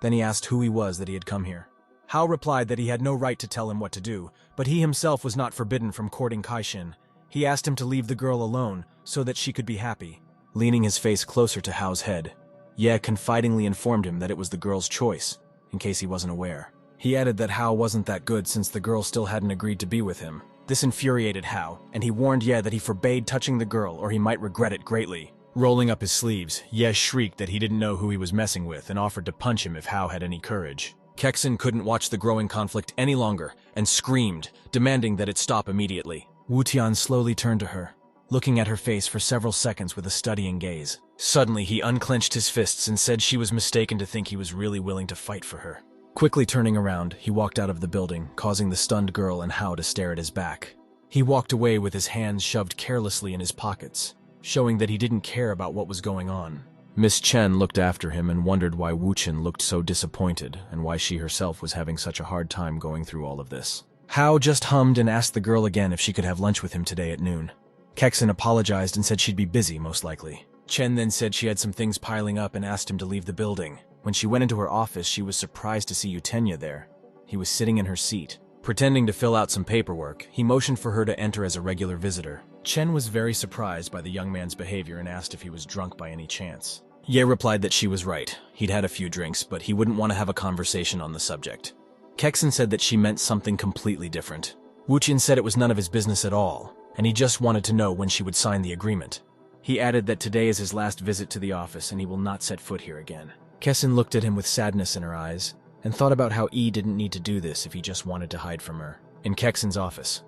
Then he asked who he was that he had come here. Howe replied that he had no right to tell him what to do, but he himself was not forbidden from courting Kaishin. He asked him to leave the girl alone so that she could be happy. Leaning his face closer to Howe's head, Ye confidingly informed him that it was the girl's choice, in case he wasn't aware. He added that Howe wasn't that good since the girl still hadn't agreed to be with him. This infuriated Howe, and he warned Ye that he forbade touching the girl or he might regret it greatly. Rolling up his sleeves, Ye shrieked that he didn't know who he was messing with and offered to punch him if Howe had any courage. Kexin couldn't watch the growing conflict any longer and screamed, demanding that it stop immediately. Wutian slowly turned to her, looking at her face for several seconds with a studying gaze. Suddenly, he unclenched his fists and said she was mistaken to think he was really willing to fight for her. Quickly turning around, he walked out of the building, causing the stunned girl and Howe to stare at his back. He walked away with his hands shoved carelessly in his pockets, showing that he didn't care about what was going on. Miss Chen looked after him and wondered why Wuchen looked so disappointed and why she herself was having such a hard time going through all of this. Howe just hummed and asked the girl again if she could have lunch with him today at noon. Kexin apologized and said she'd be busy, most likely. Chen then said she had some things piling up and asked him to leave the building. When she went into her office, she was surprised to see Utenya there. He was sitting in her seat. Pretending to fill out some paperwork, he motioned for her to enter as a regular visitor. Chen was very surprised by the young man's behavior and asked if he was drunk by any chance. Ye replied that she was right. He'd had a few drinks, but he wouldn't want to have a conversation on the subject. Kexin said that she meant something completely different. Wuchen said it was none of his business at all, and he just wanted to know when she would sign the agreement. He added that today is his last visit to the office and he will not set foot here again. Kexin looked at him with sadness in her eyes, and thought about how E didn't need to do this if he just wanted to hide from her. In Kexin's office,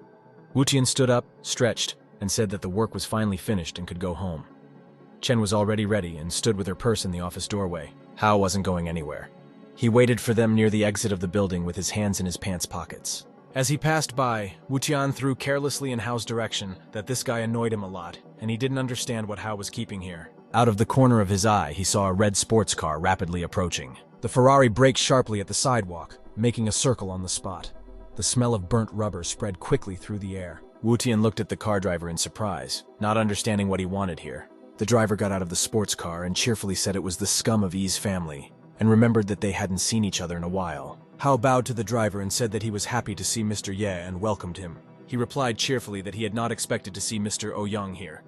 Wuchen stood up, stretched, and said that the work was finally finished and could go home. Chen was already ready and stood with her purse in the office doorway. Howe wasn't going anywhere. He waited for them near the exit of the building with his hands in his pants pockets. As he passed by, Wutian threw carelessly in Howe's direction that this guy annoyed him a lot, and he didn't understand what Howe was keeping here. Out of the corner of his eye, he saw a red sports car rapidly approaching. The Ferrari braked sharply at the sidewalk, making a circle on the spot. The smell of burnt rubber spread quickly through the air. Wutian looked at the car driver in surprise, not understanding what he wanted here. The driver got out of the sports car and cheerfully said it was the scum of Yi's family, and remembered that they hadn't seen each other in a while. Howe bowed to the driver and said that he was happy to see Mr. Ye and welcomed him. He replied cheerfully that he had not expected to see Mr. Ouyang here.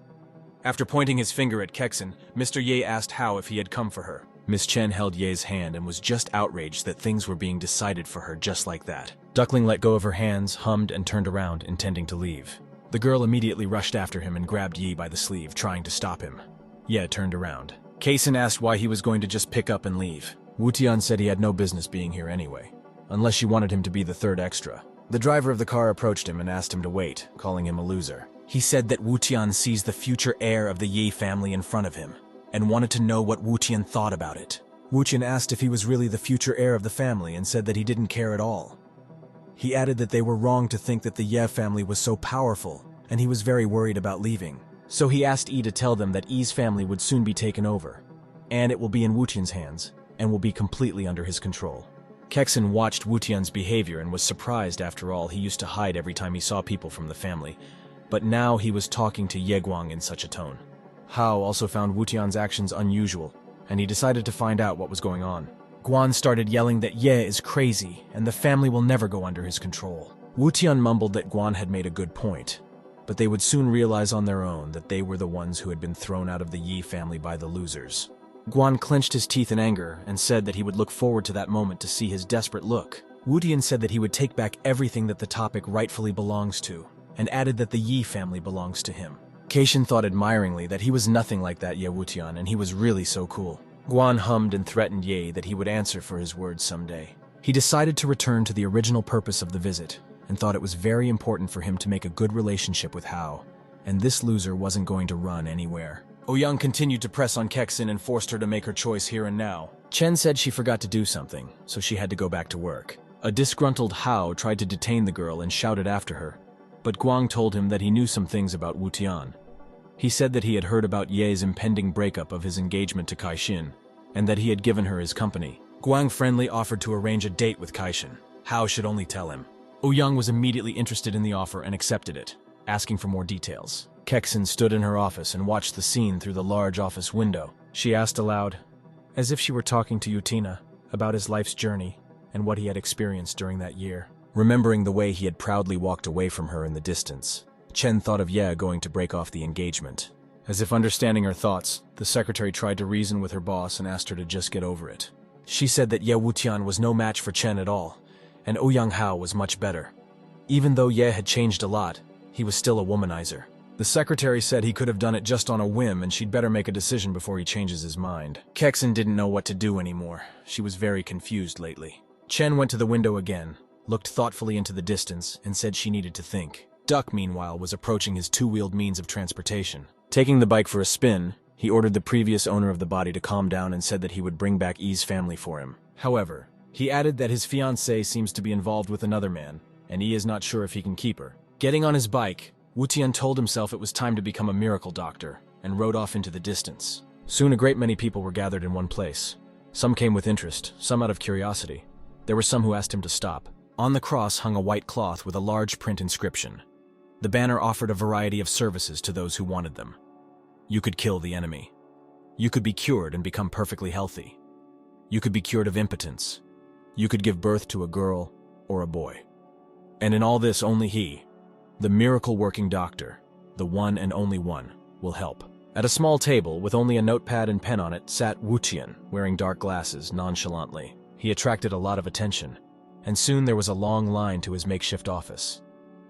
After pointing his finger at Kexin, Mr. Ye asked Howe if he had come for her. Miss Chen held Ye's hand and was just outraged that things were being decided for her just like that. Duckling let go of her hands, hummed, and turned around, intending to leave. The girl immediately rushed after him and grabbed Ye by the sleeve, trying to stop him. Ye turned around. Kexin asked why he was going to just pick up and leave. Wutian said he had no business being here anyway, unless she wanted him to be the third extra. The driver of the car approached him and asked him to wait, calling him a loser. He said that Wutian sees the future heir of the Yi family in front of him, and wanted to know what Wutian thought about it. Wutian asked if he was really the future heir of the family and said that he didn't care at all. He added that they were wrong to think that the Ye family was so powerful, and he was very worried about leaving. So he asked Yi to tell them that Yi's family would soon be taken over, and it will be in Wutian's hands, and will be completely under his control. Kexin watched Wutian's behavior and was surprised. After all, he used to hide every time he saw people from the family, but now he was talking to Ye Guang in such a tone. Howe also found Wutian's actions unusual, and he decided to find out what was going on. Guan started yelling that Ye is crazy, and the family will never go under his control. Wutian mumbled that Guan had made a good point, but they would soon realize on their own that they were the ones who had been thrown out of the Yi family by the losers. Guan clenched his teeth in anger and said that he would look forward to that moment to see his desperate look. Wutian said that he would take back everything that the topic rightfully belongs to, and added that the Yi family belongs to him. Kexin thought admiringly that he was nothing like that Ye Wutian, and he was really so cool. Guan hummed and threatened Ye that he would answer for his words someday. He decided to return to the original purpose of the visit, and thought it was very important for him to make a good relationship with Howe, and this loser wasn't going to run anywhere. Ouyang continued to press on Kexin and forced her to make her choice here and now. Chen said she forgot to do something, so she had to go back to work. A disgruntled Howe tried to detain the girl and shouted after her, but Guang told him that he knew some things about Wu Tian. He said that he had heard about Ye's impending breakup of his engagement to Kaixin, and that he had given her his company. Guang friendly offered to arrange a date with Kaixin. Howe should only tell him. Ouyang was immediately interested in the offer and accepted it, asking for more details. Kexin stood in her office and watched the scene through the large office window. She asked aloud, as if she were talking to Yutina, about his life's journey and what he had experienced during that year. Remembering the way he had proudly walked away from her in the distance, Chen thought of Ye going to break off the engagement. As if understanding her thoughts, the secretary tried to reason with her boss and asked her to just get over it. She said that Ye Wutian was no match for Chen at all, and Ouyang Hao was much better. Even though Ye had changed a lot, he was still a womanizer. The secretary said he could have done it just on a whim and she'd better make a decision before he changes his mind. Kexin didn't know what to do anymore. She was very confused lately. Chen went to the window again, looked thoughtfully into the distance, and said she needed to think. Duck, meanwhile, was approaching his two-wheeled means of transportation. Taking the bike for a spin, he ordered the previous owner of the body to calm down and said that he would bring back Yi's family for him. However, he added that his fiancée seems to be involved with another man, and Yi is not sure if he can keep her. Getting on his bike, Wutian told himself it was time to become a miracle doctor, and rode off into the distance. Soon a great many people were gathered in one place. Some came with interest, some out of curiosity. There were some who asked him to stop. On the cross hung a white cloth with a large print inscription. The banner offered a variety of services to those who wanted them. You could kill the enemy. You could be cured and become perfectly healthy. You could be cured of impotence. You could give birth to a girl or a boy. And in all this, only he, the miracle-working doctor, the one and only one, will help. At a small table, with only a notepad and pen on it, sat Wu Tian, wearing dark glasses nonchalantly. He attracted a lot of attention, and soon there was a long line to his makeshift office.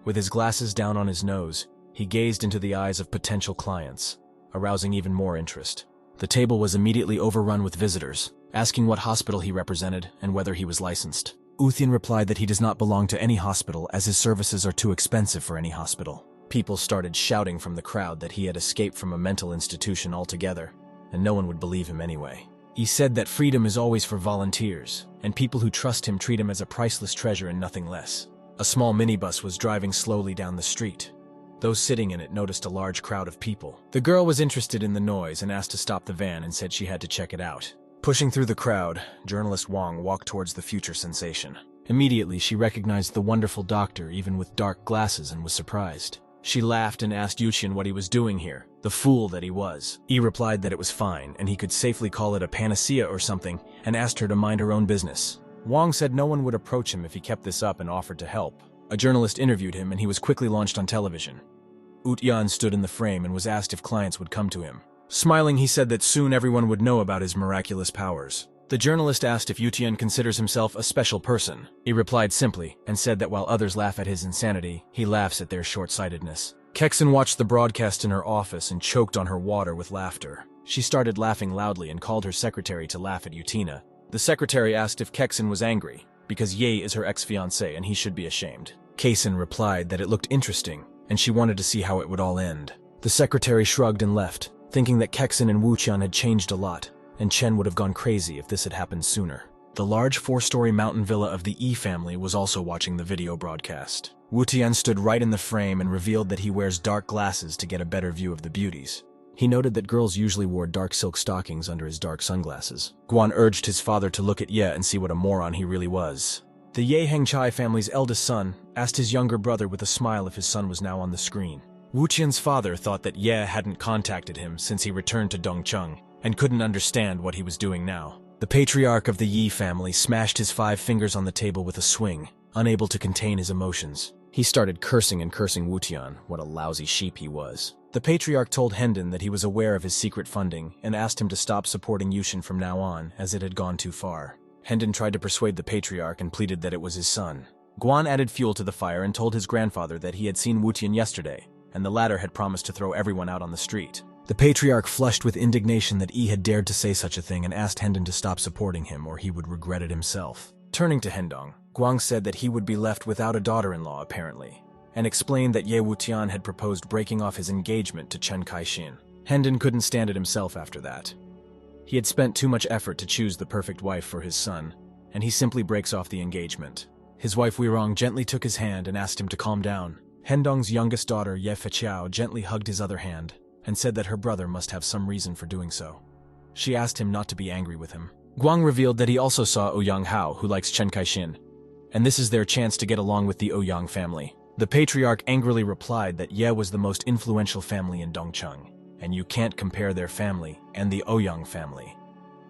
With his glasses down on his nose, he gazed into the eyes of potential clients, arousing even more interest. The table was immediately overrun with visitors, asking what hospital he represented and whether he was licensed. Uthian replied that he does not belong to any hospital as his services are too expensive for any hospital. People started shouting from the crowd that he had escaped from a mental institution altogether, and no one would believe him anyway. He said that freedom is always for volunteers, and people who trust him treat him as a priceless treasure and nothing less. A small minibus was driving slowly down the street. Those sitting in it noticed a large crowd of people. The girl was interested in the noise and asked to stop the van and said she had to check it out. Pushing through the crowd, journalist Wang walked towards the future sensation. Immediately, she recognized the wonderful doctor even with dark glasses and was surprised. She laughed and asked Yuqian what he was doing here, the fool that he was. He replied that it was fine and he could safely call it a panacea or something, and asked her to mind her own business. Wang said no one would approach him if he kept this up and offered to help. A journalist interviewed him and he was quickly launched on television. Utyan stood in the frame and was asked if clients would come to him. Smiling, he said that soon everyone would know about his miraculous powers. The journalist asked if Utian considers himself a special person. He replied simply, and said that while others laugh at his insanity, he laughs at their short-sightedness. Kexin watched the broadcast in her office and choked on her water with laughter. She started laughing loudly and called her secretary to laugh at Utina. The secretary asked if Kexin was angry, because Ye is her ex-fiancé and he should be ashamed. Kexin replied that it looked interesting, and she wanted to see how it would all end. The secretary shrugged and left, thinking that Kexin and Wuqian had changed a lot, and Chen would have gone crazy if this had happened sooner. The large four-story mountain villa of the Yi family was also watching the video broadcast. Wuqian stood right in the frame and revealed that he wears dark glasses to get a better view of the beauties. He noted that girls usually wore dark silk stockings under his dark sunglasses. Guan urged his father to look at Ye and see what a moron he really was. The Ye Hengchai family's eldest son asked his younger brother with a smile if his son was now on the screen. Wuqian's father thought that Ye hadn't contacted him since he returned to Dongcheng, and couldn't understand what he was doing now. The patriarch of the Yi family smashed his 5 fingers on the table with a swing, unable to contain his emotions. He started cursing and cursing Wuqian, what a lousy sheep he was. The patriarch told Hendon that he was aware of his secret funding and asked him to stop supporting Yushin from now on, as it had gone too far. Hendon tried to persuade the patriarch and pleaded that it was his son. Guan added fuel to the fire and told his grandfather that he had seen Wuqian yesterday, and the latter had promised to throw everyone out on the street. The patriarch flushed with indignation that Yi had dared to say such a thing and asked Hendon to stop supporting him or he would regret it himself. Turning to Hendong, Guang said that he would be left without a daughter-in-law, apparently, and explained that Ye Wutian had proposed breaking off his engagement to Chen Kaixin. Hendon couldn't stand it himself after that. He had spent too much effort to choose the perfect wife for his son, and he simply breaks off the engagement. His wife Weirong gently took his hand and asked him to calm down. Hendong's youngest daughter, Ye Feqiao, gently hugged his other hand and said that her brother must have some reason for doing so. She asked him not to be angry with him. Guang revealed that he also saw Ouyang Howe, who likes Chen Kaixin, and this is their chance to get along with the Ouyang family. The patriarch angrily replied that Ye was the most influential family in Dongcheng, and you can't compare their family and the Ouyang family.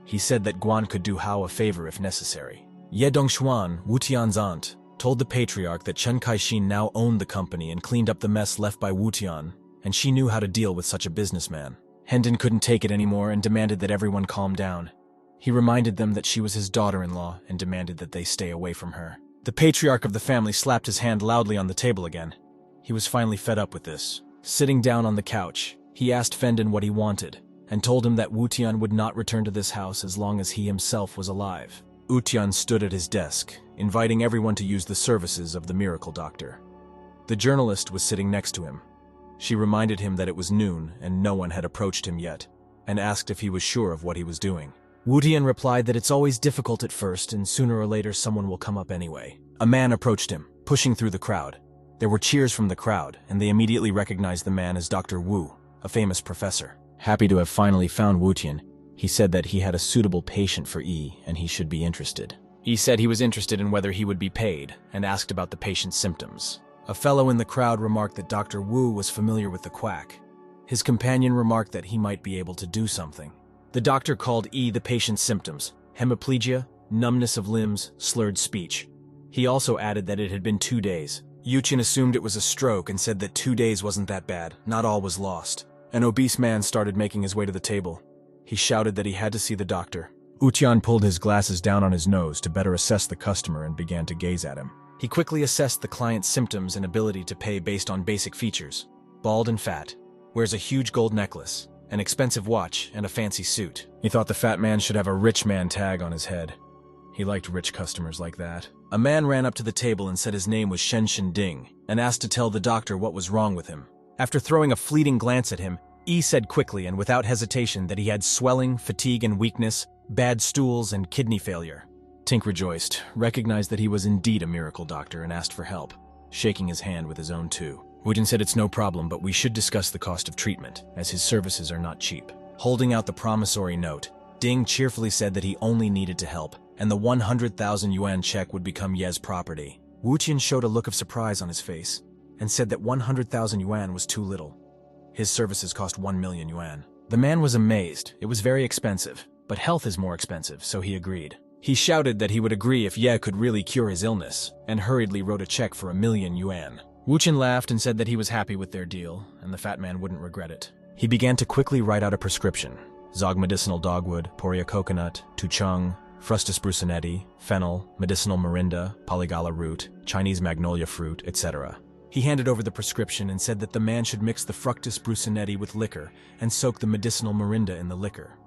He said that Guan could do Howe a favor if necessary. Ye Dongshuan, Wutian's aunt, told the patriarch that Chen Kaixin now owned the company and cleaned up the mess left by Wutian, and she knew how to deal with such a businessman. Hendon couldn't take it anymore and demanded that everyone calm down. He reminded them that she was his daughter-in-law and demanded that they stay away from her. The patriarch of the family slapped his hand loudly on the table again. He was finally fed up with this. Sitting down on the couch, he asked Fendon what he wanted, and told him that Wutian would not return to this house as long as he himself was alive. Wutian stood at his desk, inviting everyone to use the services of the miracle doctor. The journalist was sitting next to him. She reminded him that it was noon and no one had approached him yet, and asked if he was sure of what he was doing. Wutian replied that it's always difficult at first and sooner or later someone will come up anyway. A man approached him, pushing through the crowd. There were cheers from the crowd, and they immediately recognized the man as Dr. Wu, a famous professor. Happy to have finally found Wutian, he said that he had a suitable patient for Yi and he should be interested. Yi said he was interested in whether he would be paid and asked about the patient's symptoms. A fellow in the crowd remarked that Dr. Wu was familiar with the quack. His companion remarked that he might be able to do something. The doctor called Yi the patient's symptoms: hemiplegia, numbness of limbs, slurred speech. He also added that it had been 2 days. Yuchen assumed it was a stroke and said that 2 days wasn't that bad, not all was lost. An obese man started making his way to the table. He shouted that he had to see the doctor. Wutian pulled his glasses down on his nose to better assess the customer and began to gaze at him. He quickly assessed the client's symptoms and ability to pay based on basic features. Bald and fat, wears a huge gold necklace, an expensive watch, and a fancy suit. He thought the fat man should have a rich man tag on his head. He liked rich customers like that. A man ran up to the table and said his name was Shen Ding and asked to tell the doctor what was wrong with him. After throwing a fleeting glance at him, Yi said quickly and without hesitation that he had swelling, fatigue and weakness, bad stools, and kidney failure. Tink rejoiced, recognized that he was indeed a miracle doctor, and asked for help, shaking his hand with his own too. Wujin said it's no problem, but we should discuss the cost of treatment, as his services are not cheap. Holding out the promissory note, Ding cheerfully said that he only needed to help, and the 100,000 yuan check would become Ye's property. Wuqian showed a look of surprise on his face, and said that 100,000 yuan was too little. His services cost 1 million yuan. The man was amazed. It was very expensive, but health is more expensive, so he agreed. He shouted that he would agree if Ye could really cure his illness, and hurriedly wrote a check for 1 million yuan. Wuqian laughed and said that he was happy with their deal, and the fat man wouldn't regret it. He began to quickly write out a prescription: Zog medicinal dogwood, Poria coconut, Tuchung, Frustus brucinetti, fennel, medicinal morinda, polygala root, Chinese magnolia fruit, etc. He handed over the prescription and said that the man should mix the Fructus brucinetti with liquor and soak the medicinal morinda in the liquor.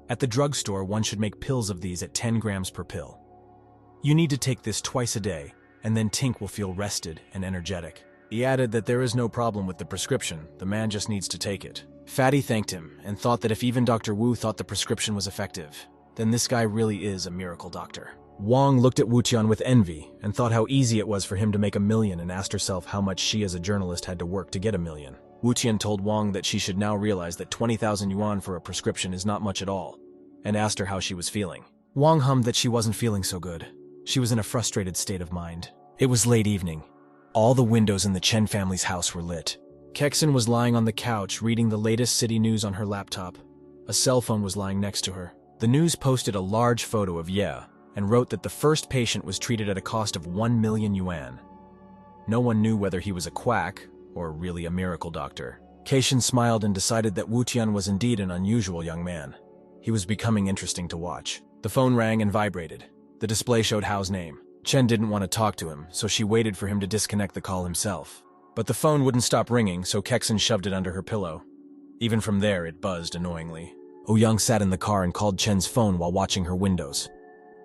At the drugstore, one should make pills of these at 10 grams per pill. You need to take this twice a day, and then Tink will feel rested and energetic. He added that there is no problem with the prescription, the man just needs to take it. Fatty thanked him and thought that if even Dr. Wu thought the prescription was effective, then this guy really is a miracle doctor. Wang looked at Wuqian with envy and thought how easy it was for him to make 1 million and asked herself how much she as a journalist had to work to get 1 million. Wuqian told Wang that she should now realize that 20,000 yuan for a prescription is not much at all, and asked her how she was feeling. Wang hummed that she wasn't feeling so good. She was in a frustrated state of mind. It was late evening. All the windows in the Chen family's house were lit. Kexin was lying on the couch reading the latest city news on her laptop. A cell phone was lying next to her. The news posted a large photo of Ye and wrote that the first patient was treated at a cost of 1 million yuan. No one knew whether he was a quack or really a miracle doctor. Keishin smiled and decided that Wuqian was indeed an unusual young man. He was becoming interesting to watch. The phone rang and vibrated. The display showed Howe's name. Chen didn't want to talk to him, so she waited for him to disconnect the call himself. But the phone wouldn't stop ringing, so Kexin shoved it under her pillow. Even from there, it buzzed annoyingly. Ouyang sat in the car and called Chen's phone while watching her windows.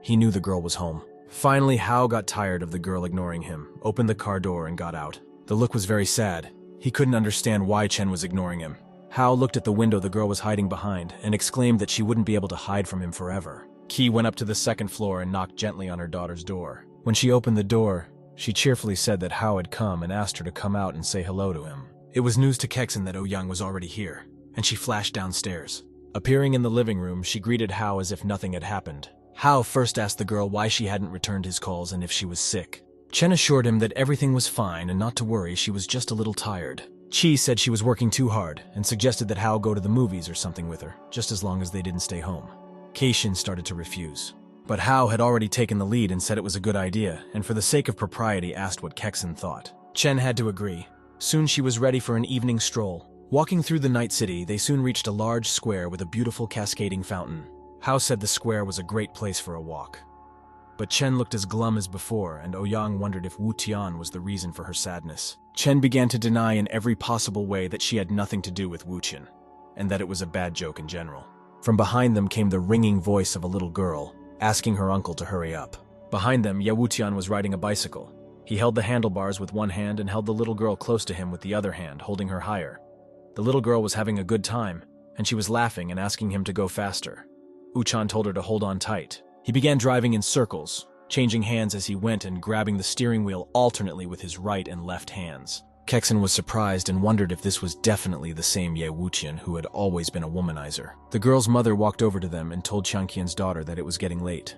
He knew the girl was home. Finally, Howe got tired of the girl ignoring him, opened the car door and got out. The look was very sad. He couldn't understand why Chen was ignoring him. Howe looked at the window the girl was hiding behind and exclaimed that she wouldn't be able to hide from him forever. Ki went up to the second floor and knocked gently on her daughter's door. When she opened the door, she cheerfully said that Howe had come and asked her to come out and say hello to him. It was news to Kexin that Oh-young was already here, and she flashed downstairs. Appearing in the living room, she greeted Howe as if nothing had happened. Howe first asked the girl why she hadn't returned his calls and if she was sick. Chen assured him that everything was fine and not to worry, she was just a little tired. Chi said she was working too hard and suggested that Howe go to the movies or something with her, just as long as they didn't stay home. Keishin started to refuse. But Howe had already taken the lead and said it was a good idea, and for the sake of propriety asked what Kexin thought. Chen had to agree. Soon she was ready for an evening stroll. Walking through the night city, they soon reached a large square with a beautiful cascading fountain. Howe said the square was a great place for a walk. But Chen looked as glum as before, and Oh-young wondered if Wu Tian was the reason for her sadness. Chen began to deny in every possible way that she had nothing to do with Wu Tian, and that it was a bad joke in general. From behind them came the ringing voice of a little girl, asking her uncle to hurry up. Behind them, Ye Wu Tian was riding a bicycle. He held the handlebars with one hand and held the little girl close to him with the other hand, holding her higher. The little girl was having a good time, and she was laughing and asking him to go faster. Uchan told her to hold on tight. He began driving in circles, changing hands as he went and grabbing the steering wheel alternately with his right and left hands. Kexin was surprised and wondered if this was definitely the same Ye Wuqian who had always been a womanizer. The girl's mother walked over to them and told Changqian's daughter that it was getting late.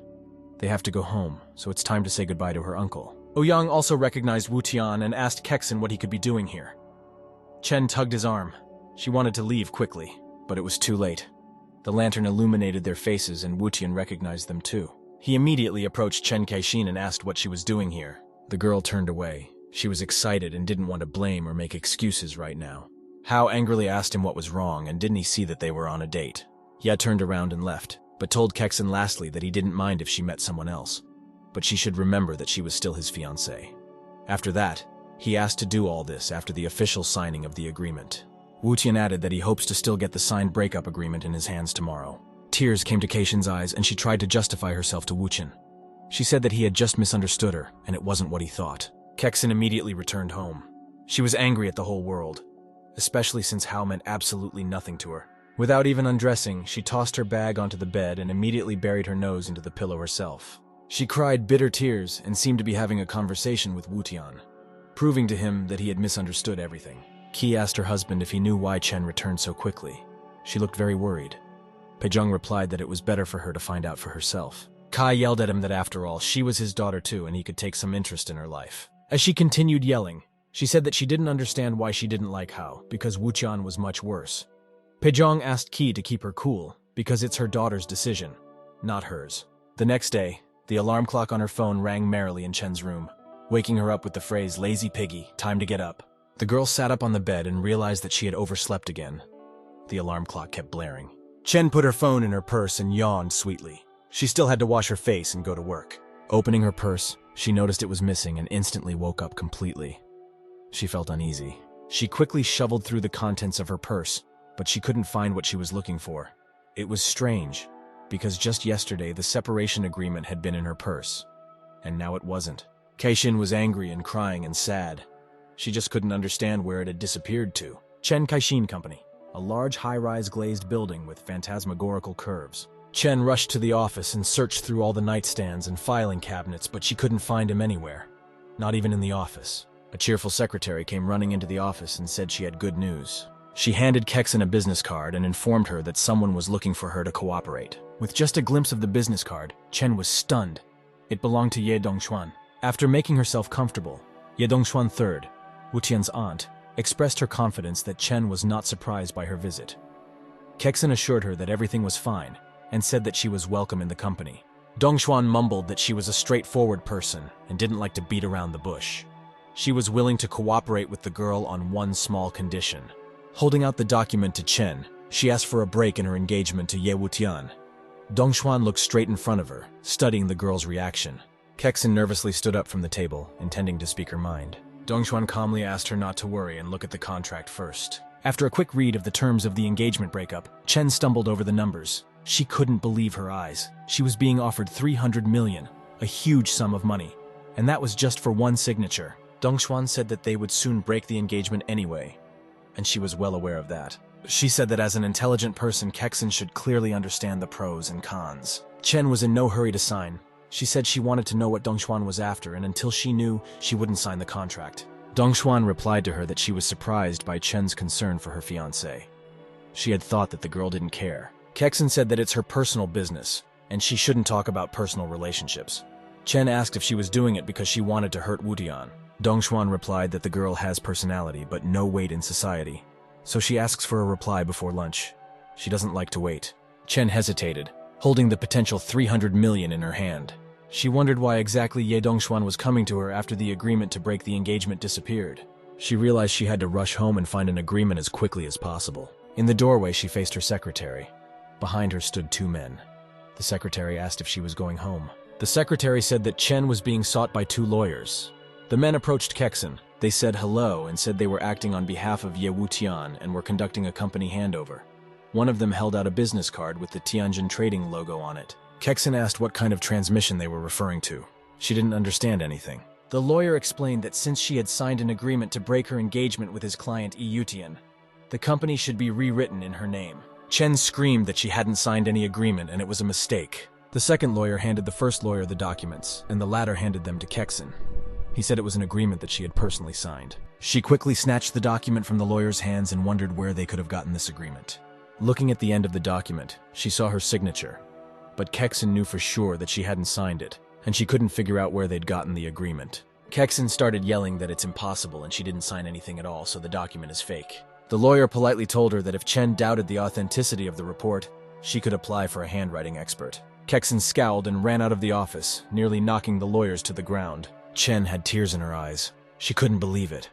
They have to go home, so it's time to say goodbye to her uncle. Oh-young also recognized Wu Tian and asked Kexin what he could be doing here. Chen tugged his arm. She wanted to leave quickly, but it was too late. The lantern illuminated their faces and Wu Tian recognized them too. He immediately approached Chen Kaixin and asked what she was doing here. The girl turned away. She was excited and didn't want to blame or make excuses right now. Howe angrily asked him what was wrong and didn't he see that they were on a date. Ye turned around and left, but told Kexin lastly that he didn't mind if she met someone else, but she should remember that she was still his fiancée. After that, he asked to do all this after the official signing of the agreement. Wu Tian added that he hopes to still get the signed breakup agreement in his hands tomorrow. Tears came to Keishin's eyes and she tried to justify herself to Wu Tian. She said that he had just misunderstood her and it wasn't what he thought. Kexin immediately returned home. She was angry at the whole world, especially since Howe meant absolutely nothing to her. Without even undressing, she tossed her bag onto the bed and immediately buried her nose into the pillow herself. She cried bitter tears and seemed to be having a conversation with Wu Tian, proving to him that he had misunderstood everything. Qi asked her husband if he knew why Chen returned so quickly. She looked very worried. Pei-jung replied that it was better for her to find out for herself. Kai yelled at him that after all, she was his daughter too and he could take some interest in her life. As she continued yelling, she said that she didn't understand why she didn't like Howe, because Wu Tian was much worse. Pei-jung asked Qi to keep her cool, because it's her daughter's decision, not hers. The next day, the alarm clock on her phone rang merrily in Chen's room, waking her up with the phrase, "Lazy piggy, time to get up." The girl sat up on the bed and realized that she had overslept again. The alarm clock kept blaring. Chen put her phone in her purse and yawned sweetly. She still had to wash her face and go to work. Opening her purse, she noticed it was missing and instantly woke up completely. She felt uneasy. She quickly shoveled through the contents of her purse, but she couldn't find what she was looking for. It was strange, because just yesterday the separation agreement had been in her purse, and now it wasn't. Keishin was angry and crying and sad. She just couldn't understand where it had disappeared to. Chen Kaixin Company, a large high-rise glazed building with phantasmagorical curves. Chen rushed to the office and searched through all the nightstands and filing cabinets, but she couldn't find him anywhere, not even in the office. A cheerful secretary came running into the office and said she had good news. She handed Kexin a business card and informed her that someone was looking for her to cooperate. With just a glimpse of the business card, Chen was stunned. It belonged to Ye Dongxuan. After making herself comfortable, Ye Dongxuan III, Wu Tian's aunt, expressed her confidence that Chen was not surprised by her visit. Kexin assured her that everything was fine and said that she was welcome in the company. Dongxuan mumbled that she was a straightforward person and didn't like to beat around the bush. She was willing to cooperate with the girl on one small condition. Holding out the document to Chen, she asked for a break in her engagement to Ye Wutian. Dongxuan looked straight in front of her, studying the girl's reaction. Kexin nervously stood up from the table, intending to speak her mind. Dongxuan calmly asked her not to worry and look at the contract first. After a quick read of the terms of the engagement breakup, Chen stumbled over the numbers. She couldn't believe her eyes. She was being offered 300 million, a huge sum of money. And that was just for one signature. Dongxuan said that they would soon break the engagement anyway, and she was well aware of that. She said that as an intelligent person, Kexin should clearly understand the pros and cons. Chen was in no hurry to sign. She said she wanted to know what Dongxuan was after, and until she knew, she wouldn't sign the contract. Dongxuan replied to her that she was surprised by Chen's concern for her fiancé. She had thought that the girl didn't care. Kexin said that it's her personal business, and she shouldn't talk about personal relationships. Chen asked if she was doing it because she wanted to hurt Wutian. Dongxuan replied that the girl has personality, but no weight in society. So she asks for a reply before lunch. She doesn't like to wait. Chen hesitated, holding the potential 300 million in her hand. She wondered why exactly Ye Dongxuan was coming to her after the agreement to break the engagement disappeared. She realized she had to rush home and find an agreement as quickly as possible. In the doorway, she faced her secretary. Behind her stood 2 men. The secretary asked if she was going home. The secretary said that Chen was being sought by 2 lawyers. The men approached Kexin. They said hello and said they were acting on behalf of Ye Wutian and were conducting a company handover. One of them held out a business card with the Tianjin Trading logo on it. Kexin asked what kind of transmission they were referring to. She didn't understand anything. The lawyer explained that since she had signed an agreement to break her engagement with his client Yutian, the company should be rewritten in her name. Chen screamed that she hadn't signed any agreement and it was a mistake. The second lawyer handed the first lawyer the documents, and the latter handed them to Kexin. He said it was an agreement that she had personally signed. She quickly snatched the document from the lawyer's hands and wondered where they could have gotten this agreement. Looking at the end of the document, she saw her signature, but Kexin knew for sure that she hadn't signed it, and she couldn't figure out where they'd gotten the agreement. Kexin started yelling that it's impossible and she didn't sign anything at all, so the document is fake. The lawyer politely told her that if Chen doubted the authenticity of the report, she could apply for a handwriting expert. Kexin scowled and ran out of the office, nearly knocking the lawyers to the ground. Chen had tears in her eyes. She couldn't believe it.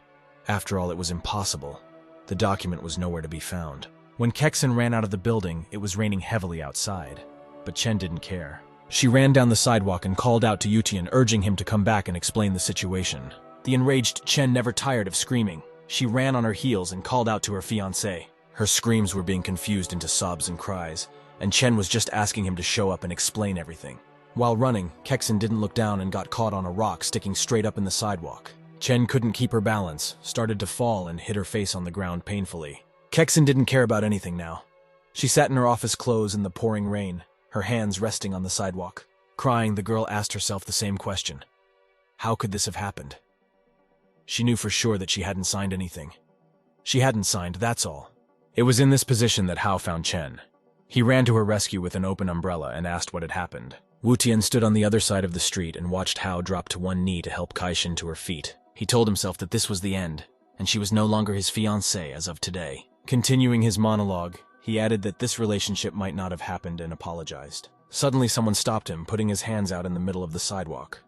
After all, it was impossible. The document was nowhere to be found. When Kexin ran out of the building, it was raining heavily outside. But Chen didn't care. She ran down the sidewalk and called out to Yutian, urging him to come back and explain the situation. The enraged Chen never tired of screaming. She ran on her heels and called out to her fiancé. Her screams were being confused into sobs and cries, and Chen was just asking him to show up and explain everything. While running, Kexin didn't look down and got caught on a rock sticking straight up in the sidewalk. Chen couldn't keep her balance, started to fall and hit her face on the ground painfully. Kexin didn't care about anything now. She sat in her office clothes in the pouring rain, her hands resting on the sidewalk. Crying, the girl asked herself the same question. How could this have happened? She knew for sure that she hadn't signed anything. She hadn't signed, that's all. It was in this position that Howe found Chen. He ran to her rescue with an open umbrella and asked what had happened. Wutian stood on the other side of the street and watched Howe drop to one knee to help Kaixin to her feet. He told himself that this was the end, and she was no longer his fiancée as of today. Continuing his monologue, he added that this relationship might not have happened and apologized. Suddenly someone stopped him, putting his hands out in the middle of the sidewalk.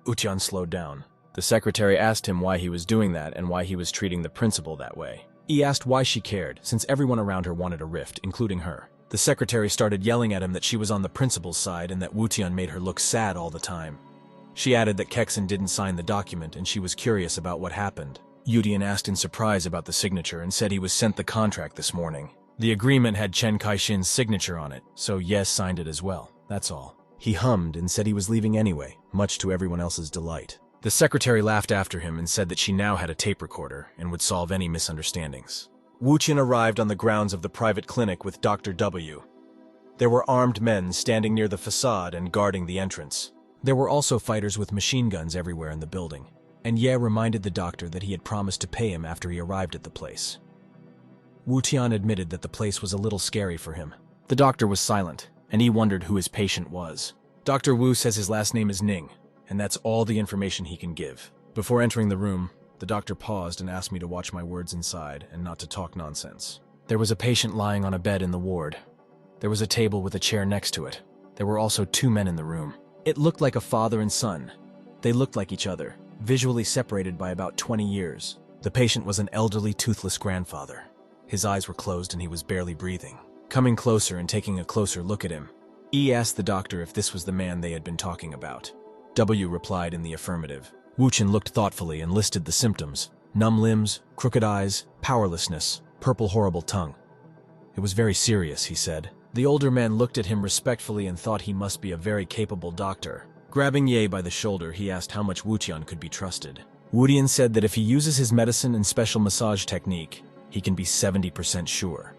Wutian slowed down. The secretary asked him why he was doing that and why he was treating the principal that way. He asked why she cared, since everyone around her wanted a rift, including her. The secretary started yelling at him that she was on the principal's side and that Wutian made her look sad all the time. She added that Kexin didn't sign the document and she was curious about what happened. Wutian asked in surprise about the signature and said he was sent the contract this morning. The agreement had Chen Kaixin's signature on it, so Yes signed it as well, that's all. He hummed and said he was leaving anyway, much to everyone else's delight. The secretary laughed after him and said that she now had a tape recorder and would solve any misunderstandings. Wutian arrived on the grounds of the private clinic with Dr. W. There were armed men standing near the facade and guarding the entrance. There were also fighters with machine guns everywhere in the building, and Ye reminded the doctor that he had promised to pay him after he arrived at the place. Wutian admitted that the place was a little scary for him. The doctor was silent, and he wondered who his patient was. Dr. Wu says his last name is Ning, and that's all the information he can give. Before entering the room, the doctor paused and asked me to watch my words inside and not to talk nonsense. There was a patient lying on a bed in the ward. There was a table with a chair next to it. There were also 2 men in the room. It looked like a father and son. They looked like each other, visually separated by about 20 years. The patient was an elderly, toothless grandfather. His eyes were closed and he was barely breathing. Coming closer and taking a closer look at him, E asked the doctor if this was the man they had been talking about. W replied in the affirmative. Wutian looked thoughtfully and listed the symptoms: numb limbs, crooked eyes, powerlessness, purple horrible tongue. It was very serious, he said. The older man looked at him respectfully and thought he must be a very capable doctor. Grabbing Ye by the shoulder, he asked how much Wutian could be trusted. Wutian said that if he uses his medicine and special massage technique, he can be 70% sure.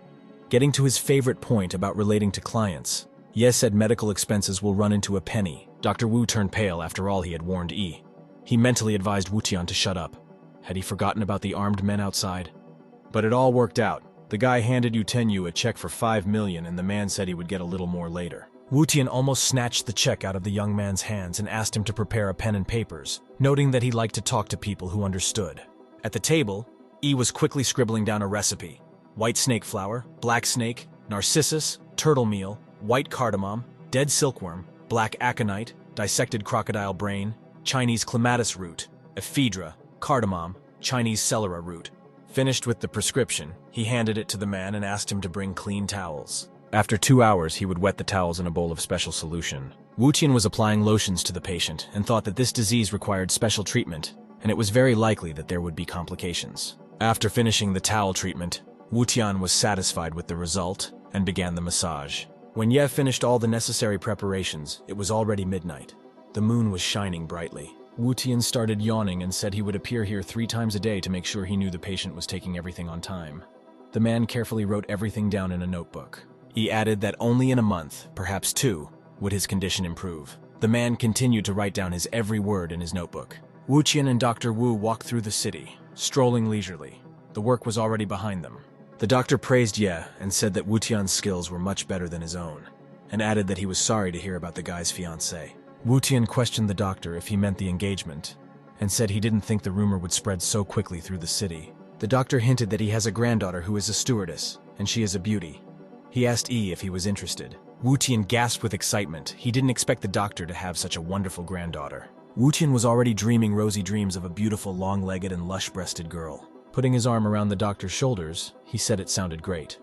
Getting to his favorite point about relating to clients, Ye said medical expenses will run into a penny. Dr. Wu turned pale after all he had warned Yi. He mentally advised Wutian to shut up. Had he forgotten about the armed men outside? But it all worked out. The guy handed Yu Tenyu a check for 5 million and the man said he would get a little more later. Wutian almost snatched the check out of the young man's hands and asked him to prepare a pen and papers, noting that he liked to talk to people who understood. At the table, Yi was quickly scribbling down a recipe. White snake flour, black snake, narcissus, turtle meal, white cardamom, dead silkworm, black aconite, dissected crocodile brain, Chinese clematis root, ephedra, cardamom, Chinese celery root. Finished with the prescription, he handed it to the man and asked him to bring clean towels. After 2 hours, he would wet the towels in a bowl of special solution. Wutian was applying lotions to the patient and thought that this disease required special treatment, and it was very likely that there would be complications. After finishing the towel treatment, Wutian was satisfied with the result and began the massage. When Ye finished all the necessary preparations, it was already midnight. The moon was shining brightly. Wutian started yawning and said he would appear here 3 times a day to make sure he knew the patient was taking everything on time. The man carefully wrote everything down in a notebook. He added that only in a month, perhaps 2, would his condition improve. The man continued to write down his every word in his notebook. Wutian and Dr. Wu walked through the city, strolling leisurely. The work was already behind them. The doctor praised Ye and said that Wutian's skills were much better than his own, and added that he was sorry to hear about the guy's fiancée. Wutian questioned the doctor if he meant the engagement, and said he didn't think the rumor would spread so quickly through the city. The doctor hinted that he has a granddaughter who is a stewardess, and she is a beauty. He asked Yi if he was interested. Wutian gasped with excitement. He didn't expect the doctor to have such a wonderful granddaughter. Wutian was already dreaming rosy dreams of a beautiful, long-legged and lush-breasted girl. Putting his arm around the doctor's shoulders, he said it sounded great.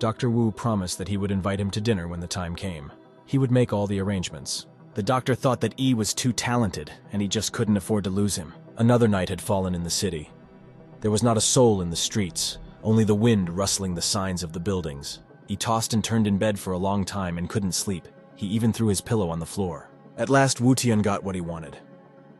Dr. Wu promised that he would invite him to dinner when the time came. He would make all the arrangements. The doctor thought that Yi was too talented, and he just couldn't afford to lose him. Another night had fallen in the city. There was not a soul in the streets, only the wind rustling the signs of the buildings. He tossed and turned in bed for a long time and couldn't sleep. He even threw his pillow on the floor. At last, Wutian got what he wanted.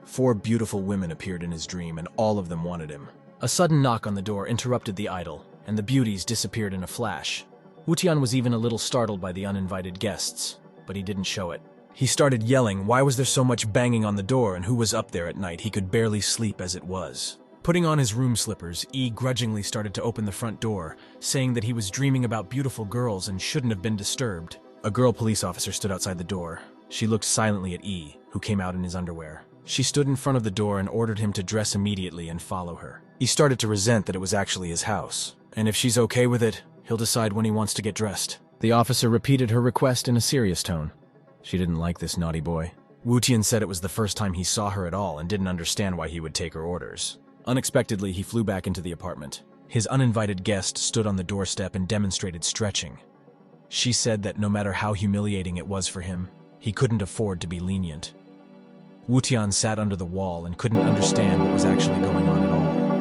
4 beautiful women appeared in his dream, and all of them wanted him. A sudden knock on the door interrupted the idyll, and the beauties disappeared in a flash. Wutian was even a little startled by the uninvited guests, but he didn't show it. He started yelling, why was there so much banging on the door, and who was up there at night? He could barely sleep as it was. Putting on his room slippers, Yi grudgingly started to open the front door, saying that he was dreaming about beautiful girls and shouldn't have been disturbed. A girl police officer stood outside the door. She looked silently at Yi, who came out in his underwear. She stood in front of the door and ordered him to dress immediately and follow her. He started to resent that it was actually his house, and if she's okay with it, he'll decide when he wants to get dressed. The officer repeated her request in a serious tone. She didn't like this naughty boy. Wutian said it was the first time he saw her at all and didn't understand why he would take her orders. Unexpectedly, he flew back into the apartment. His uninvited guest stood on the doorstep and demonstrated stretching. She said that no matter how humiliating it was for him, he couldn't afford to be lenient. Wutian sat under the wall and couldn't understand what was actually going on at all.